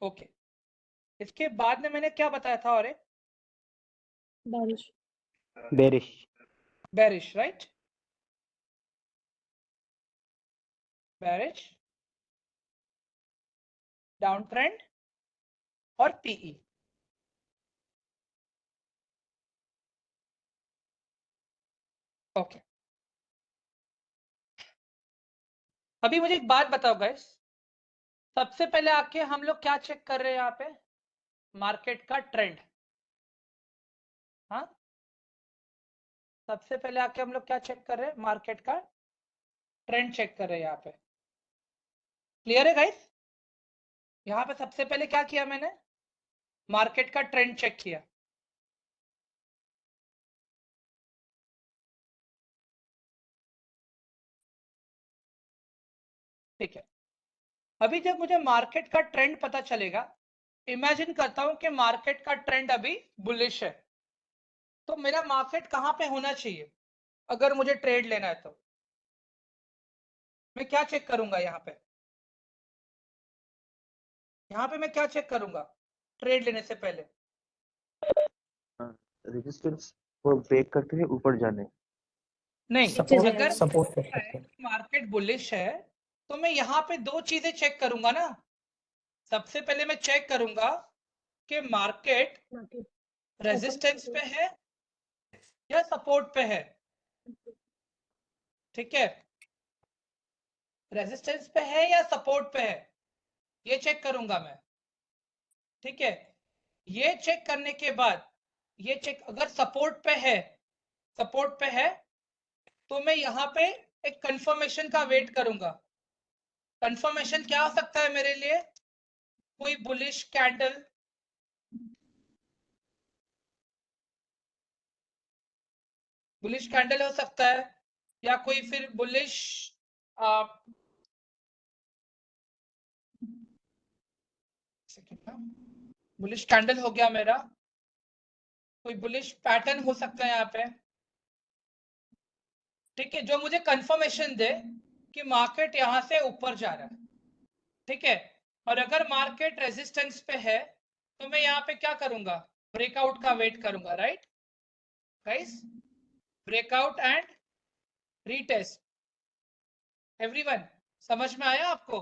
ओके, इसके बाद में मैंने क्या बताया था? और bearish. Bearish. Bearish, right? Bearish, down trend और पीई। ओके, अभी मुझे एक बात बताओ गाइस, सबसे पहले आके हम लोग क्या चेक कर रहे हैं यहाँ पे? मार्केट का ट्रेंड। हाँ, सबसे पहले आके हम लोग क्या चेक कर रहे हैं? मार्केट का ट्रेंड चेक कर रहे हैं यहाँ पे। क्लियर है गाइस? यहाँ पे सबसे पहले क्या किया मैंने? मार्केट का ट्रेंड चेक किया। ठीक है, अभी जब मुझे मार्केट का ट्रेंड पता चलेगा, इमेजिन करता हूं कि मार्केट का ट्रेंड अभी बुलिश है, तो मेरा मार्केट कहां पे होना चाहिए अगर मुझे ट्रेड लेना है? तो मैं क्या चेक करूंगा यहाँ पे? यहाँ पे मैं क्या चेक करूंगा ट्रेड लेने से पहले? रेजिस्टेंस को ब्रेक करके ही ऊपर जाने। नहीं, सपोर्ट अगर सपोर्ट कर सकते हैं। मार्केट बुलिश है तो मैं यहाँ पे 2 चीजें चेक करूंगा ना। सबसे पहले मैं चेक करूंगा कि मार्केट रेजिस्टेंस पे है या सपोर्ट पे है, ठीक है? रेजिस्टेंस पे है या सपोर्ट पे है, ये चेक करूंगा मैं, ठीक है? ये चेक करने के बाद, ये चेक अगर सपोर्ट पे है, सपोर्ट पे है, तो मैं यहाँ पे एक कंफर्मेशन का वेट करूंगा। कंफर्मेशन क्या हो सकता है मेरे लिए? कोई बुलिश कैंडल, बुलिश कैंडल हो सकता है, या कोई फिर बुलिश बुलिश कैंडल हो गया मेरा, कोई बुलिश पैटर्न हो सकता है यहाँ पे, ठीक है? जो मुझे कंफर्मेशन दे कि मार्केट यहाँ से ऊपर जा रहा है, ठीक है? और अगर मार्केट रेजिस्टेंस पे है तो मैं यहाँ पे क्या करूंगा? ब्रेकआउट का वेट करूंगा, right guys? Breakout and retest. Everyone समझ में आया आपको?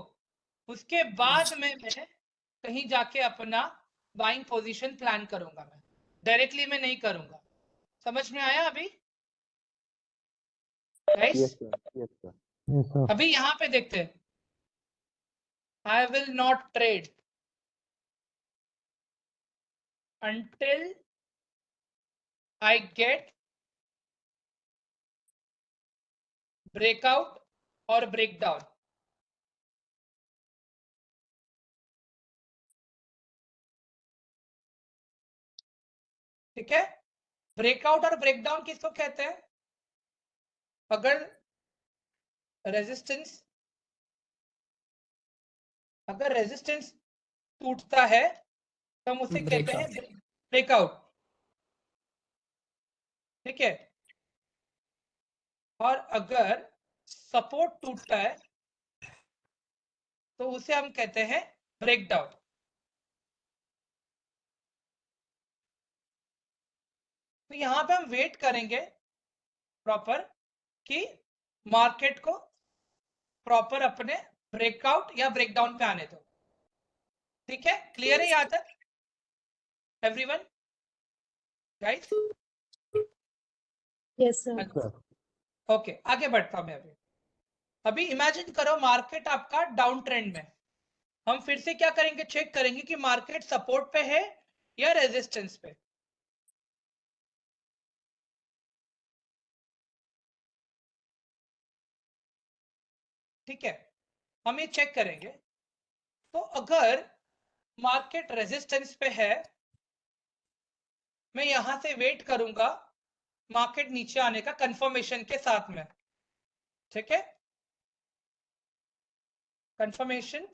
उसके बाद में मैं कहीं जाके अपना बाइंग पोजीशन प्लान करूंगा। मैं डायरेक्टली मैं नहीं करूंगा। समझ में आया अभी गाइस? Yes sir. अभी यहाँ पे देखते हैं, I will not trade until I get breakout or breakdown. ठीक है। ब्रेकआउट और ब्रेकडाउन किसको कहते हैं? अगर रेजिस्टेंस टूटता है तो हम उसे कहते हैं ब्रेकआउट। ठीक है। और अगर सपोर्ट टूटता है तो उसे हम कहते हैं ब्रेकडाउन। तो यहां पे हम वेट करेंगे प्रॉपर कि मार्केट को प्रॉपर अपने ब्रेकआउट या ब्रेकडाउन पे आने दो। ठीक है, क्लियर है यहां तक everyone guys? Yes sir. Okay, आगे बढ़ता हूं मैं। अभी इमेजिन करो मार्केट आपका डाउन ट्रेंड में। हम फिर से क्या करेंगे, चेक करेंगे कि मार्केट सपोर्ट पे है या रेजिस्टेंस पे। ठीक है, हम ये चेक करेंगे। तो अगर मार्केट रेजिस्टेंस पे है, मैं यहां से वेट करूंगा मार्केट नीचे आने का कंफर्मेशन के साथ में। ठीक है, कंफर्मेशन,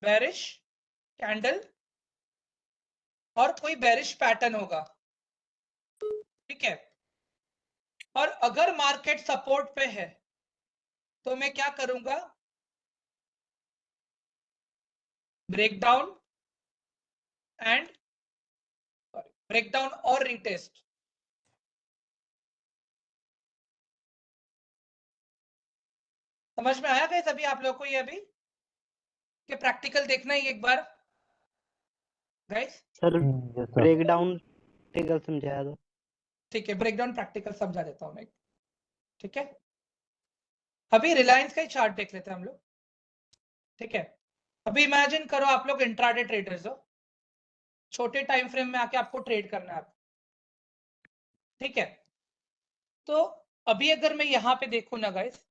बेरिश कैंडल और कोई बेरिश पैटर्न होगा। ठीक है, और अगर मार्केट सपोर्ट पे है तो मैं क्या करूंगा, ब्रेकडाउन एंड ब्रेकडाउन और रीटेस्ट। समझ में आया गाइस अभी आप लोगों को ये अभी कि प्रैक्टिकल देखना ही एक बार guys? Sir yes sir. Breakdown practical समझाया दो। ठीक है, ब्रेकडाउन प्रैक्टिकल समझा देता हूं मैं। ठीक है, अभी रिलायंस का ही चार्ट देख लेते हैं हम लोग। ठीक है, अभी इमेजिन करो आप लोग इंट्राडे ट्रेडर्स हो, छोटे टाइम फ्रेम में आके आपको ट्रेड करना है। ठीक है, तो अभी अगर मैं यहां पे देखूं ना गाइस,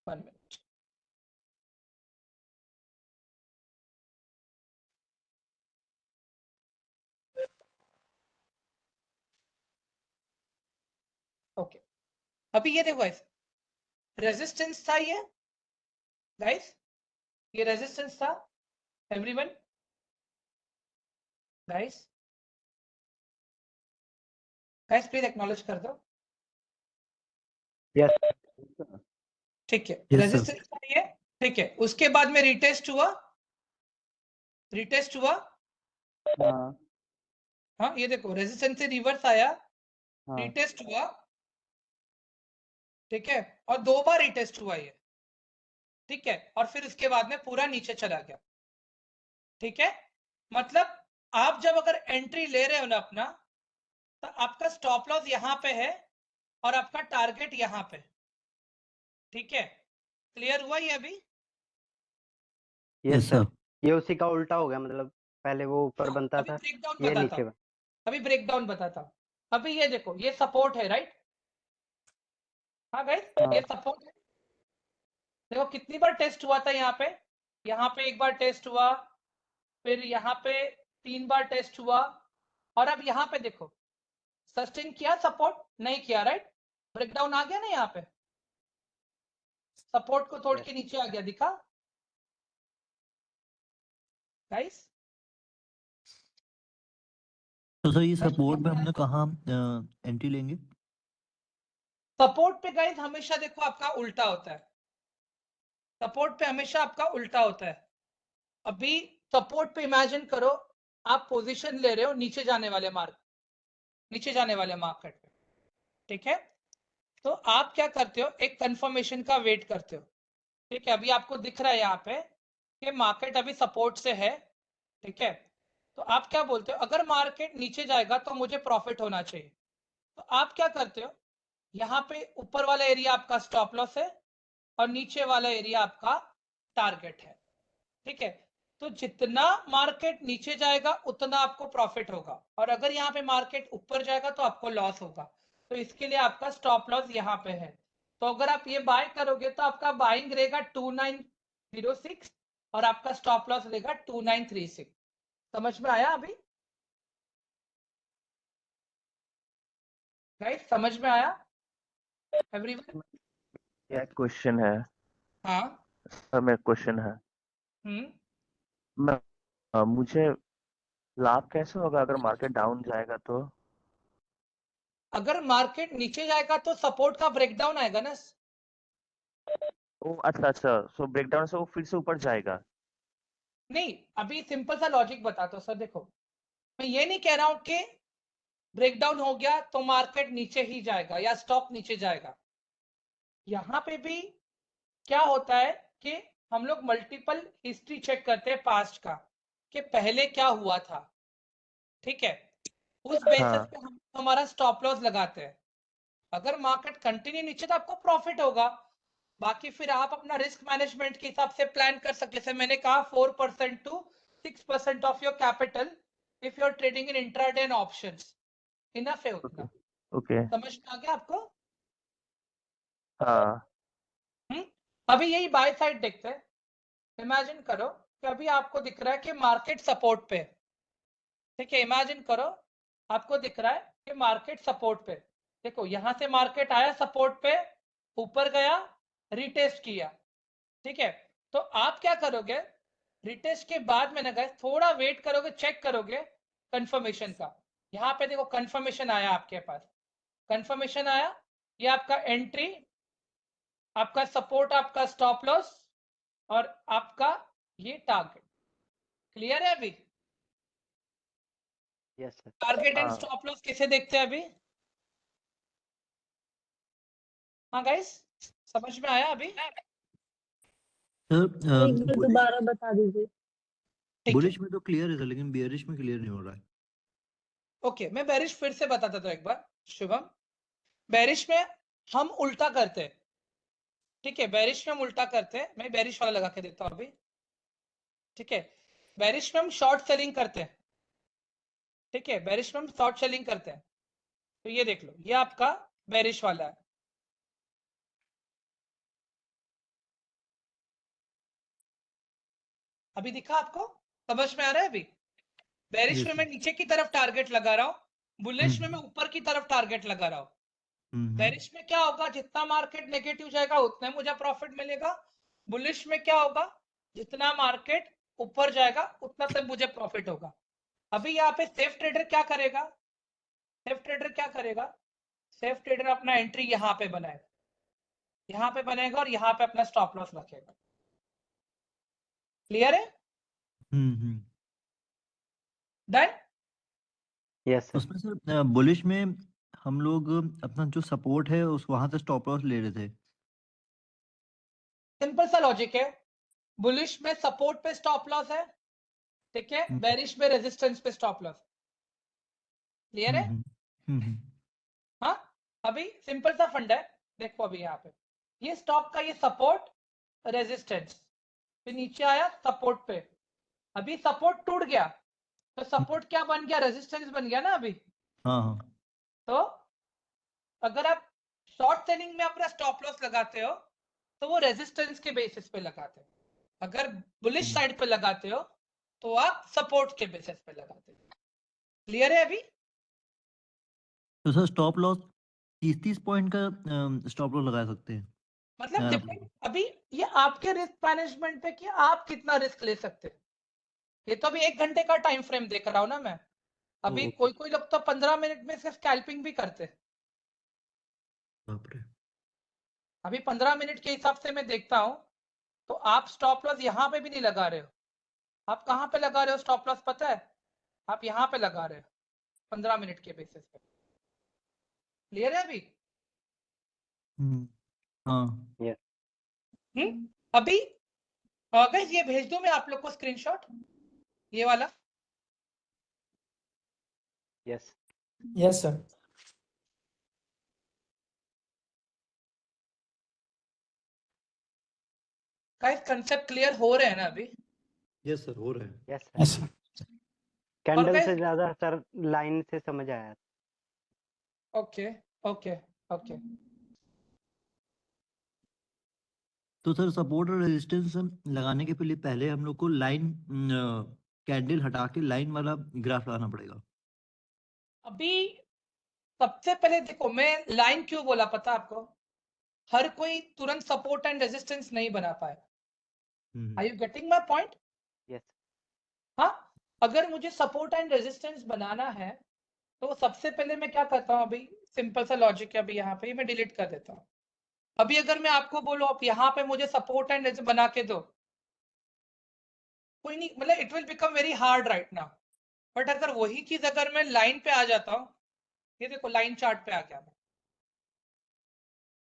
वन मिनट, ओके। अभी ये देखो गाइस, रेजिस्टेंस था ये गाइस, ये रेजिस्टेंस था everyone guys. Guys please acknowledge कर दो। यस ठीक है, Yes, sir. रेजिस्टेंस था ये। ठीक है, उसके बाद में रिटेस्ट हुआ, रिटेस्ट हुआ। हाँ हाँ, ये देखो रेजिस्टेंस से रिवर्स आया, हाँ रिटेस्ट हुआ। ठीक है, और 2 बार रिटेस्ट हुआ ये। ठीक है, और फिर उसके बाद में पूरा नीचे चला गया। ठीक है, मतलब आप जब अगर एंट्री ले रहे हो ना अपना, तो आपका स्टॉप लॉस यहाँ पे है और आपका टारगेट यहाँ पे। ठीक है, क्लियर हुआ ये अभी? Yes Yes, sir. sir. ये उसी का उल्टा हो गया, मतलब पहले वो ऊपर बनता अभी था, ब्रेकडाउन ये बताता नीचे हूं, अभी ब्रेकडाउन बताता हूं। अभी ये देखो, ये सपोर्ट है राइट? हाँ गाइस, ये सपोर्ट है। देखो कितनी बार टेस्ट हुआ था यहाँ पे एक बार टेस्ट हुआ, फिर यहाँ पे 3 बार टेस्ट हुआ, और अब यहाँ पे देखो सस्टेन किया, सपोर्ट नहीं किया राइट? ब्रेकडाउन आ गया ना यहाँ पे, सपोर्ट को तोड़ के नीचे आ गया, दिखा गाइस? तो सर ये सपोर्ट में हमने कहाँ एंट्री लेंगे? सपोर्ट पे गाइस हमेशा देखो आपका उल्टा होता है, सपोर्ट पे हमेशा आपका उल्टा होता है। अभी सपोर्ट पे इमेजिन करो आप पोजीशन ले रहे हो नीचे जाने वाले मार्केट पे। ठीक है, तो आप क्या करते हो, एक कंफर्मेशन का वेट करते हो। ठीक है, अभी आपको दिख रहा है यहाँ पे कि मार्केट अभी सपोर्ट से है। ठीक है, तो आप क्या बोलते हो, अगर मार्केट नीचे जाएगा तो मुझे प्रॉफिट होना चाहिए। तो आप क्या करते हो, यहाँ पे ऊपर वाला एरिया आपका स्टॉप लॉस है और नीचे वाला एरिया आपका टारगेट है। ठीक है, तो जितना मार्केट नीचे जाएगा उतना आपको प्रॉफिट होगा, और अगर यहाँ पे मार्केट ऊपर जाएगा तो आपको लॉस होगा। तो इसके लिए आपका स्टॉप लॉस यहाँ पे है। तो अगर आप ये बाय करोगे तो आपका बाइंग रहेगा 2906 और आपका स्टॉप लॉस रहेगा 2936। समझ में आया अभी गाइस? समझ में आया एवरीवन? एक क्वेश्चन है हाँ। सर, मेरा क्वेश्चन है हम्म। मुझे लाभ कैसे होगा अगर मार्केट डाउन जाएगा तो? अगर मार्केट नीचे जाएगा तो सपोर्ट का ब्रेकडाउन आएगा ना। ओ अच्छा अच्छा, सो ब्रेकडाउन से वो फिर से ऊपर जाएगा? नहीं, अभी सिंपल सा लॉजिक बताता हूँ सर। देखो, मैं ये नहीं कह रहा हूं कि ब्रेकडाउन हो गया तो मार्केट नीचे ही जाएगा या स्टॉक नीचे जाएगा। यहाँ पे भी क्या होता है कि हम लोग मल्टीपल हिस्ट्री चेक करते हैं पास्ट का कि पहले क्या हुआ था, ठीक है? उस बेसिस पे हम हमारा स्टॉप लॉस लगाते हैं। अगर मार्केट कंटिन्यू नीचे तो आपको प्रॉफिट होगा, बाकी फिर आप अपना रिस्क मैनेजमेंट के हिसाब से प्लान कर सकते। जैसे मैंने कहा 4% to 6% of your capital if you are trading in intraday and options, enough है उतना। ओके। समझ में आ गया आपको? हाँ। अभी यही बाय साइड देखते हैं। इमेजिन करो कि अभी आपको दिख रहा है कि मार्केट सपोर्ट पे, ठीक है? इमेजिन करो आपको दिख रहा है कि मार्केट सपोर्ट पे। देखो, यहां से मार्केट आया सपोर्ट पे, ऊपर गया, रिटेस्ट किया, ठीक है? तो आप क्या करोगे? रिटेस्ट के बाद मैंने कहा थोड़ा वेट करोगे, चेक करोगे कंफर्मेशन का। यहाँ पे देखो कंफर्मेशन आया आपके पास, कंफर्मेशन आया, ये आपका एंट्री, आपका सपोर्ट, आपका स्टॉप लॉस और आपका ये टारगेट। क्लियर है अभी? Yes sir. Target and stop loss कैसे देखते हैं अभी? हाँ गाइस, समझ में आया अभी? सर एक बार दोबारा बता दीजिए। बुलिश में तो क्लियर है सर, लेकिन बियरिश में क्लियर नहीं हो रहा है। ओके, मैं बेरिश फिर से बताता था एक बार शुभम। बेरिश में हम उल्टा करते हैं, ठीक है? बेरिश में हम उल्टा करते हैं। मैं बेरिश वाला लगा के देता हूं अभी, ठीक है? बेरिश में हम शॉर्ट सेलिंग करते हैं, ठीक है? बेरिश में हम शॉर्ट सेलिंग करते हैं। तो ये देख लो, ये आपका बेरिश वाला है। अभी दिखा आपको? समझ में आ रहा है अभी? बेरिश में मैं नीचे की तरफ टारगेट लगा रहा हूँ, बुलिश में मैं ऊपर की तरफ टारगेट लगा रहा हूँ। बेरिश में क्या होगा? जितना मार्केट नेगेटिव जाएगा उतना मुझे प्रॉफिट मिलेगा। बुलिश में क्या होगा? जितना मार्केट ऊपर जाएगा उतना से मुझे प्रॉफिट होगा। अभी यहाँ पे सेफ ट्रेडर क्या करेगा? सेफ ट्रेडर क्या करेगा? सेफ ट्रेडर अपना एंट्री यहाँ पे बनाएगा, यहाँ पे बनाएगा और यहाँ पे अपना स्टॉप लॉस रखेगा। क्लियर है? डन? Yes sir. उसमें सर बुलिश में हम लोग अपना जो सपोर्ट है उस वहां से स्टॉप लॉस ले रहे थे। सिंपल सा लॉजिक है। बुलिश में सपोर्ट पे स्टॉप लॉस है, ठीक है? बेरिश में रेजिस्टेंस पे स्टॉप लॉस। क्लियर है? हाँ, अभी सिंपल सा फंड है। देखो अभी यहाँ पे ये स्टॉक का ये सपोर्ट, रेजिस्टेंस, फिर नीचे आया सपोर्ट पे। अभी सपोर्ट टूट गया तो सपोर्ट क्या बन गया? रेजिस्टेंस बन गया ना अभी। हाँ। तो अगर आप शॉर्ट सेलिंग में अपना स्टॉप लॉस लगाते हो तो वो रेजिस्टेंस के बेसिस पे लगाते हो। अगर बुलिश साइड पे लगाते हो तो आप सपोर्ट के बेसिस पे लगाते हो। क्लियर है अभी? तो सर स्टॉप लॉस 30 पॉइंट का स्टॉप लॉस लगा सकते हैं? मतलब डिपेंड, अभी ये आपके रिस्क मैनेजमेंट पे कि आप कितना रिस्क ले सकते हैं। ये तो अभी 1 घंटे का टाइम फ्रेम देख रहा हूं ना मैं। अभी कोई कोई लोग तो 15 मिनट में इसका स्कैल्पिंग भी करते हैं। अभी 15 मिनट के हिसाब से मैं देखता हूं तो आप स्टॉप लॉस यहाँ पे भी नहीं लगा रहे हो। आप कहाँ पे लगा रहे हो स्टॉप लॉस पता है? आप यहाँ पे लगा रहे हो 15 मिनट के बेसिस पे। क्लियर है अभी? हाँ। अभी गाइस ये भेज दूं मैं आप लोग को स्क्रीनशॉट, ये वाला? Yes yes sir. Guys concept clear हो रहे हैं ना अभी? यस सर, हो रहा है। Yes sir. कैंडल guys- से ज्यादा सर लाइन से समझ आया। Okay okay okay. तो सर सपोर्ट और रेजिस्टेंस लगाने के पहले हम लोग को लाइन कैंडल हटा के लाइन वाला ग्राफ लगाना पड़ेगा। अभी सबसे पहले देखो, मैं लाइन क्यों बोला पता आपको? हर कोई तुरंत सपोर्ट एंड रेजिस्टेंस नहीं बना पाए। Are you getting my point? Yes हाँ, अगर मुझे सपोर्ट एंड रेजिस्टेंस बनाना है तो सबसे पहले मैं क्या करता हूँ? अभी सिंपल सा लॉजिक है, अभी यहाँ पे मैं डिलीट कर देता हूँ। अभी अगर मैं आपको बोलूं अब यहाँ पे मुझे सपोर्ट एंड रेजिस्टेंस बना के दो, कोई नहीं, मतलब it will become very hard right now. But अगर वही चीज अगर मैं लाइन पे आ जाता हूँ, ये देखो लाइन चार्ट पे आ गया मैं,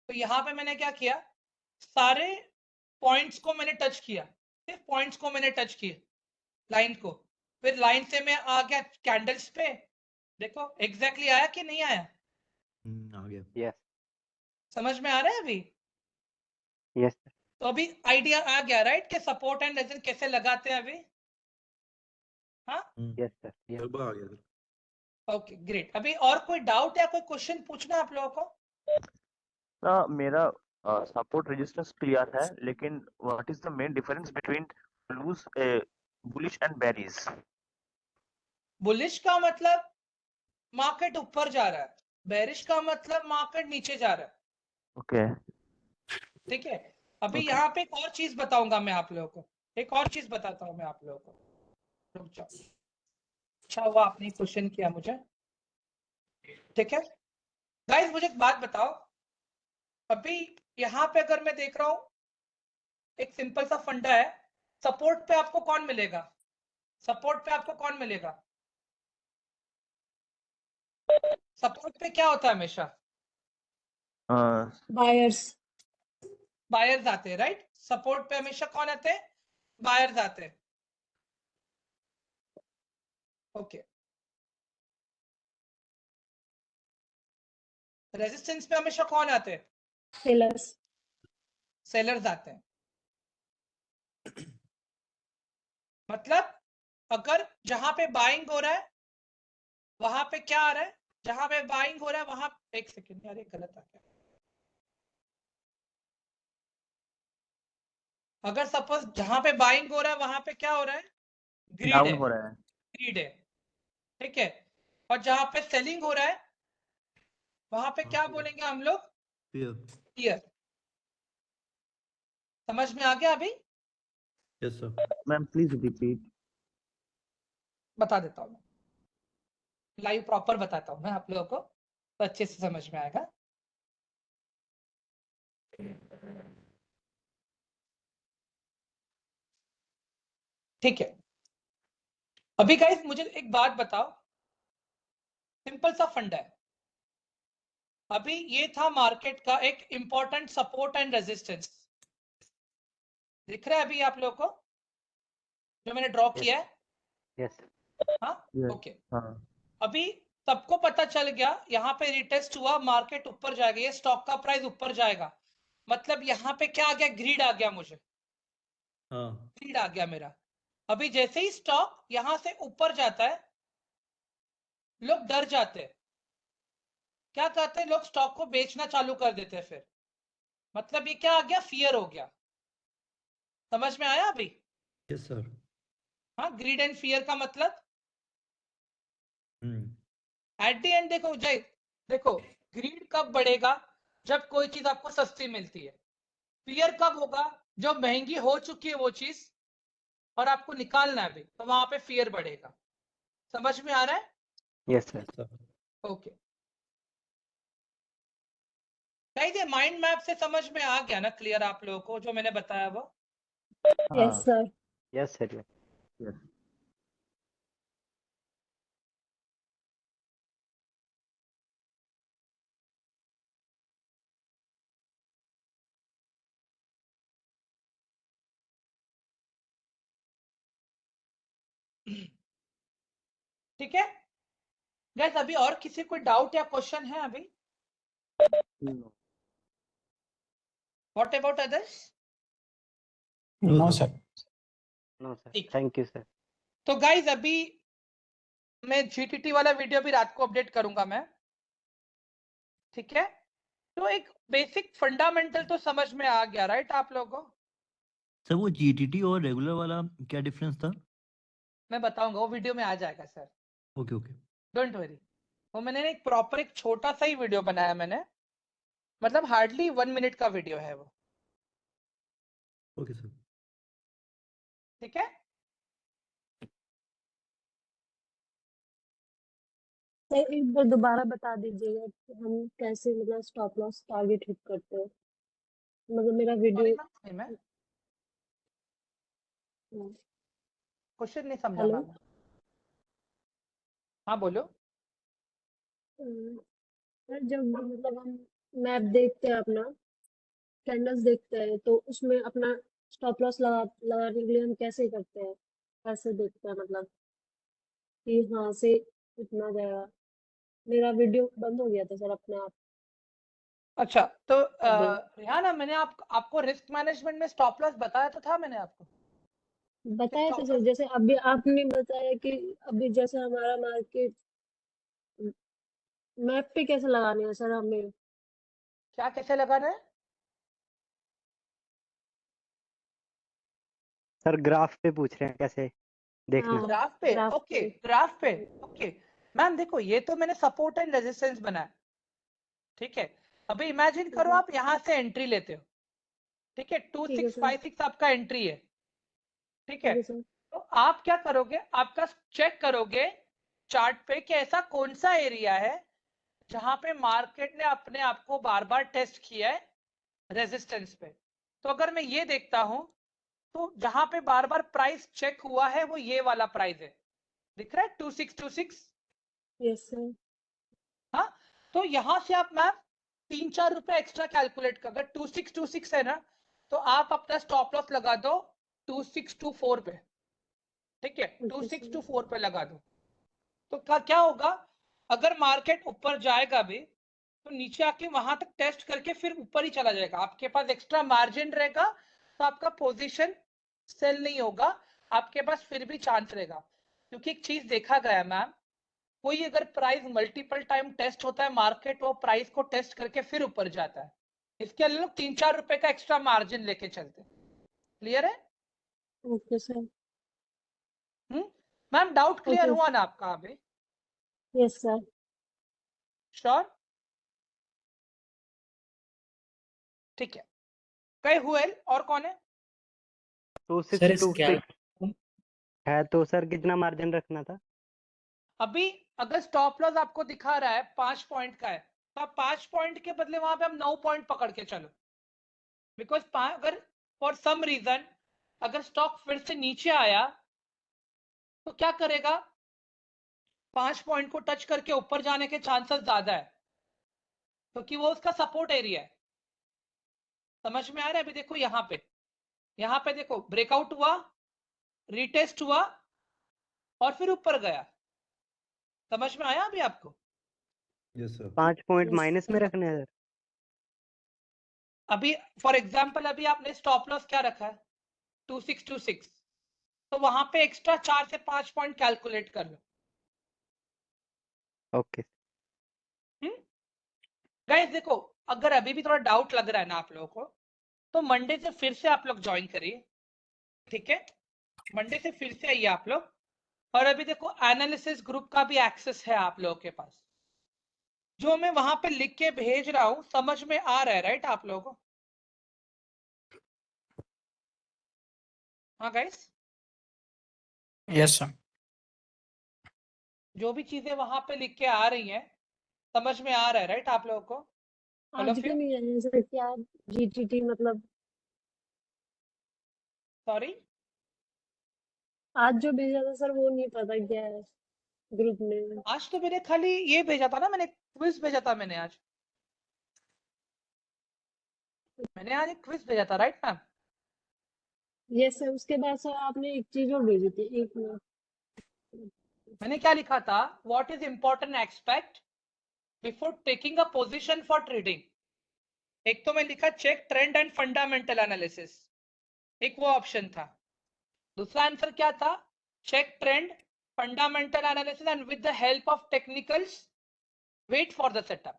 तो यहाँ पे मैंने क्या किया, सारे पॉइंट्स को मैंने टच किया, सिर्फ पॉइंट्स को मैंने टच किया, लाइन को, फिर लाइन से मैं आ गया कैंडल्स पे। देखो एग्जैक्टली आया कि नहीं आया? आ गया। यस समझ में आ रहा है अभी? यस तो अभी आइडिया आ गया राइट कि सपोर्ट एंड रेजिस्टेंस कैसे लगाते हैं अभी? हाँ, यस सर यस लगभग आ गया सर। Okay great. अभी और कोई डाउट या कोई क्वेश्चन पूछना है आप लोगों को? मेरा सपोर्ट रेजिस्टेंस क्लियर है, लेकिन what is the main difference between bullish and bearish? Bullish का मतलब मार्केट ऊपर जा रहा है, बेरिश का मतलब मार्केट नीचे जा रहा है। ओके ठीक है, अभी यहाँ पे एक और चीज बताऊंगा मैं आप लोगों को, एक और चीज बताता हूँ मैं आप लोगों को। रुक जाओ, अच्छा हुआ आपने क्वेश्चन किया मुझे। ठीक है गाइस, मुझे एक बात बताओ, अभी यहाँ पे अगर मैं देख रहा हूँ एक सिंपल सा फंडा है, सपोर्ट पे आपको कौन मिलेगा? सपोर्ट पे आपको कौन मिलेगा? सपोर्ट पे क्या होता है हमेशा? बायर्स। बायर्स आते हैं राइट। सपोर्ट पे हमेशा कौन आते हैं? बायर्स आते हैं। ओके, रेजिस्टेंस पे हमेशा कौन आते हैं? सेलर्स। सेलर्स आते हैं। मतलब अगर जहां पे बाइंग हो रहा है वहां पे क्या आ रहा है? जहां पे बाइंग हो रहा है वहां, एक सेकेंड यार ये गलत आ गया। अगर सपोज जहां पे बाइंग हो रहा है वहां पे क्या हो रहा है? ग्रीड डाउन है, हो रहा है। ग्रीड है। ठीक है, और जहां पे सेलिंग हो रहा है वहां पे क्या बोलेंगे हम लोग? फियर। समझ में आ गया अभी? Yes sir. Ma'am please repeat. बता देता हूँ, लाइव प्रॉपर बताता हूँ मैं आप लोगों को, तो अच्छे से समझ में आएगा। ठीक है, अभी गाइस मुझे एक बात बताओ, सिंपल सा फंडा है। अभी ये था मार्केट का एक इंपॉर्टेंट सपोर्ट एंड रेजिस्टेंस, दिख रहा है अभी आप लोगों को जो मैंने ड्रॉ किया है? यस हाँ Yes. ओके। हाँ अभी सबको पता चल गया यहाँ पे रिटेस्ट हुआ, मार्केट ऊपर जाएगा, ये स्टॉक का प्राइस ऊपर जाएगा, मतलब यहाँ पे क्या आ गया? ग्रीड आ गया मुझे, ग्रीड आ गया मेरा। अभी जैसे ही स्टॉक यहाँ से ऊपर जाता है लोग डर जाते हैं, क्या करते हैं लोग? स्टॉक को बेचना चालू कर देते हैं फिर, मतलब ये क्या आ गया? फियर हो गया। समझ में आया अभी? Yes sir. हाँ, ग्रीड एंड फियर का मतलब एट द एंड देखो जय, देखो ग्रीड कब बढ़ेगा? जब कोई चीज आपको सस्ती मिलती है। फियर कब होगा? जब महंगी हो चुकी है वो चीज और आपको निकालना है भी, तो वहां पे फियर बढ़ेगा। समझ में आ रहा है? यस सर ओके गाइस, ये माइंड मैप से समझ में आ गया ना क्लियर आप लोगों को जो मैंने बताया वो? Yes sir. Yes sir yes ठीक है गाइस, अभी और किसी कोई डाउट या क्वेश्चन है अभी? What about others? No sir. No sir thank you sir. तो गाइस अभी मैं जीटीटी वाला वीडियो भी रात को अपडेट करूंगा मैं, ठीक है? तो एक बेसिक फंडामेंटल तो समझ में आ गया राइट आप लोगों को? सर वो जीटीटी और रेगुलर वाला क्या डिफरेंस था? मैं बताऊंगा, वो वीडियो में आ जाएगा sir, okay okay don't worry. वो मैंने एक प्रॉपर एक छोटा सा ही वीडियो बनाया मैंने, मतलब हार्डली 1 मिनट का वीडियो है वो, ओके सर। ठीक है? सर एक बार दोबारा बता दीजिएगा कि हम कैसे मतलब स्टॉप लॉस टारगेट हिट करते हैं, मतलब मेरा सॉरी वीडियो। मैम, मैं क्वेश्चन नहीं समझा हेलो। मैम। हाँ बोलो। सर जब मतलब हम मैप देखते हैं, अपना कैंडल्स देखते हैं, तो उसमें अपना स्टॉप लॉस लगाने के लिए हम कैसे करते हैं, कैसे देखते हैं मतलब कि हाँ से इतना जाएगा। मेरा वीडियो बंद हो गया था सर अपने आप। अच्छा तो अभी रिहाना, मैंने आपको रिस्क मैनेजमेंट में स्टॉप लॉस बताया तो था मैंने आपको। बताया था स्टॉप सर, लॉस जैसे अभी आपने बताया कि अभी जैसे हमारा मार्केट मैप पे कैसे लगाने हैं सर हमें। क्या कैसे लगाना है? सर ग्राफ पे पूछ रहे हैं कैसे देखना है। ग्राफ पे? ग्राफ ओके, पे। ग्राफ पे। ओके मैम देखो, ये तो मैंने सपोर्ट एंड रेजिस्टेंस बनाया, ठीक है? अभी इमेजिन ठीक करो है। आप यहाँ से एंट्री लेते हो, ठीक है? ठीक है सर। 2656 आपका एंट्री है, ठीक है? ठीक है सर। तो आप क्या करोगे, आपका चेक करोगे चार्ट पे कि ऐसा कौन सा एरिया है जहां पे मार्केट ने अपने आप को बार बार टेस्ट किया है रेजिस्टेंस पे। तो अगर मैं ये देखता हूं, तो जहां पे बार बार प्राइस चेक हुआ है वो ये वाला प्राइस है, दिख रहा है 2626। Yes sir. हाँ, तो यहां से आप मैम 3-4 रुपए एक्स्ट्रा कैलकुलेट कर, अगर 2626 है ना, तो आप अपना स्टॉप लॉस लगा दो 2624 पे, ठीक है? Okay sir. 2624 पे लगा दो। तो क्या होगा, अगर मार्केट ऊपर जाएगा भी तो नीचे आके वहां तक टेस्ट करके फिर ऊपर ही चला जाएगा, आपके पास एक्स्ट्रा मार्जिन रहेगा, तो आपका पोजीशन सेल नहीं होगा, आपके पास फिर भी चांस रहेगा। क्योंकि एक चीज देखा गया मैम, कोई अगर प्राइस मल्टीपल टाइम टेस्ट होता है मार्केट, वो प्राइस को टेस्ट करके फिर ऊपर जाता है, इसके लिए लोग 3-4 रुपए का एक्स्ट्रा मार्जिन लेके चलते हैं। क्लियर है? Okay sir. Ma'am doubt clear okay. हुआ ना आपका अभी? Yes sir. श्योर? ठीक है, कई हुए और कौन है? सर इस क्या 2626 है तो सर कितना मार्जिन रखना था? अभी अगर स्टॉप लॉस आपको दिखा रहा है 5 पॉइंट का है, तो आप 5 पॉइंट के बदले वहां पे हम 9 पॉइंट पकड़ के चलो, बिकॉज अगर फॉर सम रीजन अगर स्टॉक फिर से नीचे आया तो क्या करेगा, 5 पॉइंट को टच करके ऊपर जाने के चांसेस ज्यादा है, क्योंकि वो उसका सपोर्ट एरिया है। समझ में आ रहा है? अभी देखो यहाँ पे देखो ब्रेकआउट हुआ, रीटेस्ट हुआ और फिर ऊपर गया। समझ में आया अभी आपको? Yes sir. 5 पॉइंट माइनस में रखने हैं सर। अभी फॉर एग्जाम्पल अभी आपने स्टॉप लॉस क्या रखा है 2626, तो वहां पे एक्स्ट्रा 4 से 5 पॉइंट कैलकुलेट कर लो। ओके। गाइस देखो, अगर अभी भी थोड़ा डाउट लग रहा है ना आप लोगों को, तो मंडे से फिर से आप लोग ज्वाइन करिए, ठीक है? मंडे से फिर से आइए आप लोग। और अभी देखो एनालिसिस ग्रुप का भी एक्सेस है आप लोगों के पास, जो मैं वहां पे लिख के भेज रहा हूं समझ में आ रहा है राइट आप लोगों को? हाँ गाइस, यस सर। जो भी चीजें वहां पे लिख के आ रही हैं समझ में आ रहा है राइट आप लोगों को? ऑल आज ऑफ के यू? नहीं आए सर, क्या जीटीटी मतलब सॉरी, आज जो भेजा था सर वो नहीं पता क्या है ग्रुप में। आज तो मैंने खाली ये भेजा था ना, मैंने क्विज भेजा था, मैंने आज एक क्विज भेजा था राइट मैम? यस सर, उसके बाद सर आपने एक चीज और भेजी थी, एक मिनट। मैंने क्या लिखा था, what is important expect before taking a position for trading. एक तो मैं लिखा check trend and fundamental analysis, एक वो ऑप्शन था। दूसरा आंसर क्या था, check trend fundamental analysis and with the help of technicals wait for the setup.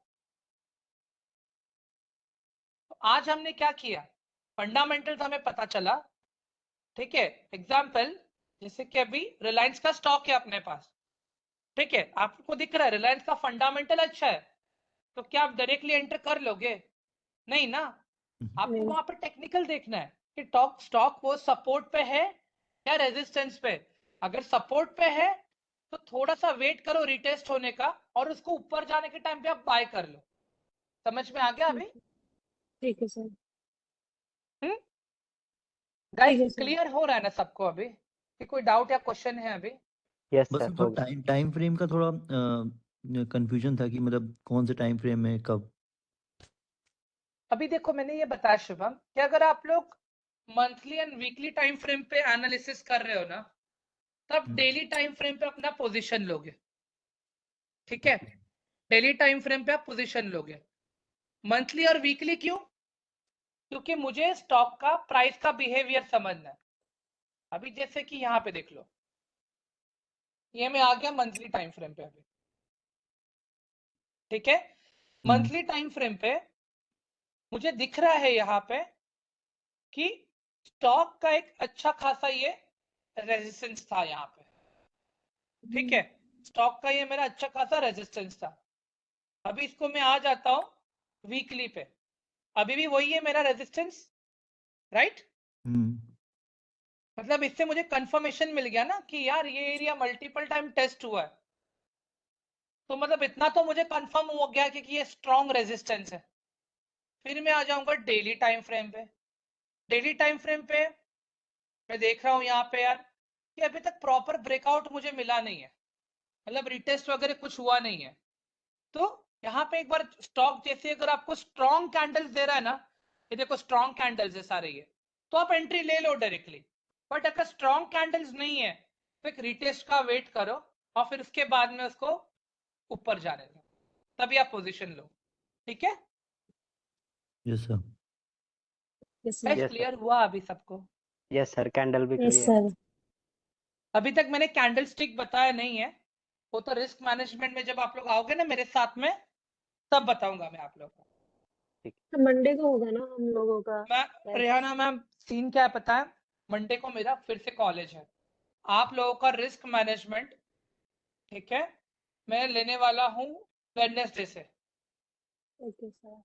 आज हमने क्या किया, फंडामेंटल्स हमें पता चला, ठीक है। एग्जाम्पल जैसे कि अभी रिलायंस का स्टॉक है अपने पास, ठीक है, आपको दिख रहा है रिलायंस का फंडामेंटल अच्छा है, तो क्या आप डायरेक्टली एंटर कर लोगे? नहीं ना, आपको नहीं। वहां पे टेक्निकल देखना है कि स्टॉक वो सपोर्ट पे है या रेजिस्टेंस पे। अगर सपोर्ट पे है तो थोड़ा सा वेट करो रिटेस्ट होने का, और उसको ऊपर जाने के टाइम पे आप बाय कर लो। समझ में आ गया अभी? ठीक है सर। गाइस ठीक है सर। क्लियर हो रहा है ना सबको अभी, कि कोई डाउट या क्वेश्चन है अभी? यस बस सर, थोड़ा हो गया। टाइम फ्रेम का थोड़ा कंफ्यूजन था कि मतलब कौन से टाइम फ्रेम में कब। अभी देखो मैंने ये बताया शुभम कि अगर आप लोग monthly and weekly time frame पे एनालिसिस कर रहे हो ना, तब डेली टाइम फ्रेम पे अपना पोजीशन लोगे, ठीक है। डेली टाइम फ्रेम पे आप पोजीशन लोगे। मंथली और वीकली क्यों? क्योंकि मुझे स्टॉक का प्राइस का बिहेवियर समझना है। अभी जैसे कि यहाँ पे देख लो, ये मैं आ गया मंथली टाइम फ्रेम पे अभी, ठीक है। मंथली टाइम फ्रेम पे मुझे दिख रहा है यहाँ पे कि स्टॉक का एक अच्छा खासा ये रेजिस्टेंस था यहाँ पे, ठीक है। स्टॉक का ये मेरा अच्छा खासा रेजिस्टेंस था। अभी इसको मैं आ जाता हूं वीकली पे, अभी भी वही है मेरा रेजिस्टेंस, राइट। मतलब इससे मुझे कंफर्मेशन मिल गया ना कि यार ये एरिया मल्टीपल टाइम टेस्ट हुआ है, तो मतलब इतना तो मुझे कंफर्म हो गया कि ये स्ट्रॉन्ग रेजिस्टेंस है। फिर मैं आ जाऊंगा डेली टाइम फ्रेम पे। डेली टाइम फ्रेम पे मैं देख रहा हूं यहाँ पे यार कि अभी तक प्रॉपर ब्रेकआउट मुझे मिला नहीं है, मतलब रिटेस्ट वगैरह कुछ हुआ नहीं है। तो यहाँ पे एक बार स्टॉक जैसे अगर आपको स्ट्रॉन्ग कैंडल्स दे रहा है ना, ये देखो स्ट्रॉन्ग कैंडल्स है सारे ये, तो आप एंट्री ले लो डायरेक्टली। बट अगर स्ट्रॉन्ग कैंडल्स नहीं है तो एक रिटेस्ट का वेट करो और फिर उसके बाद में उसको ऊपर जाने दो, तभी आप पोजीशन लो, ठीक है। Yes sir. Yes sir. Clear हुआ अभी सबको? यस सर, कैंडल भी यस क्लियर। सर। अभी तक मैंने कैंडल स्टिक बताया नहीं है, वो तो रिस्क मैनेजमेंट में जब आप लोग आओगे ना मेरे साथ में तब बताऊंगा मैं आप लोग को। मंडे को होगा ना हम लोगों का मैं बैच? रेहाना मैम, सीन क्या है पता है, मंडे को मेरा फिर से कॉलेज है। आप लोगों का रिस्क मैनेजमेंट, ठीक है, मैं लेने वाला हूँ वेडनेसडे से। Okay sir.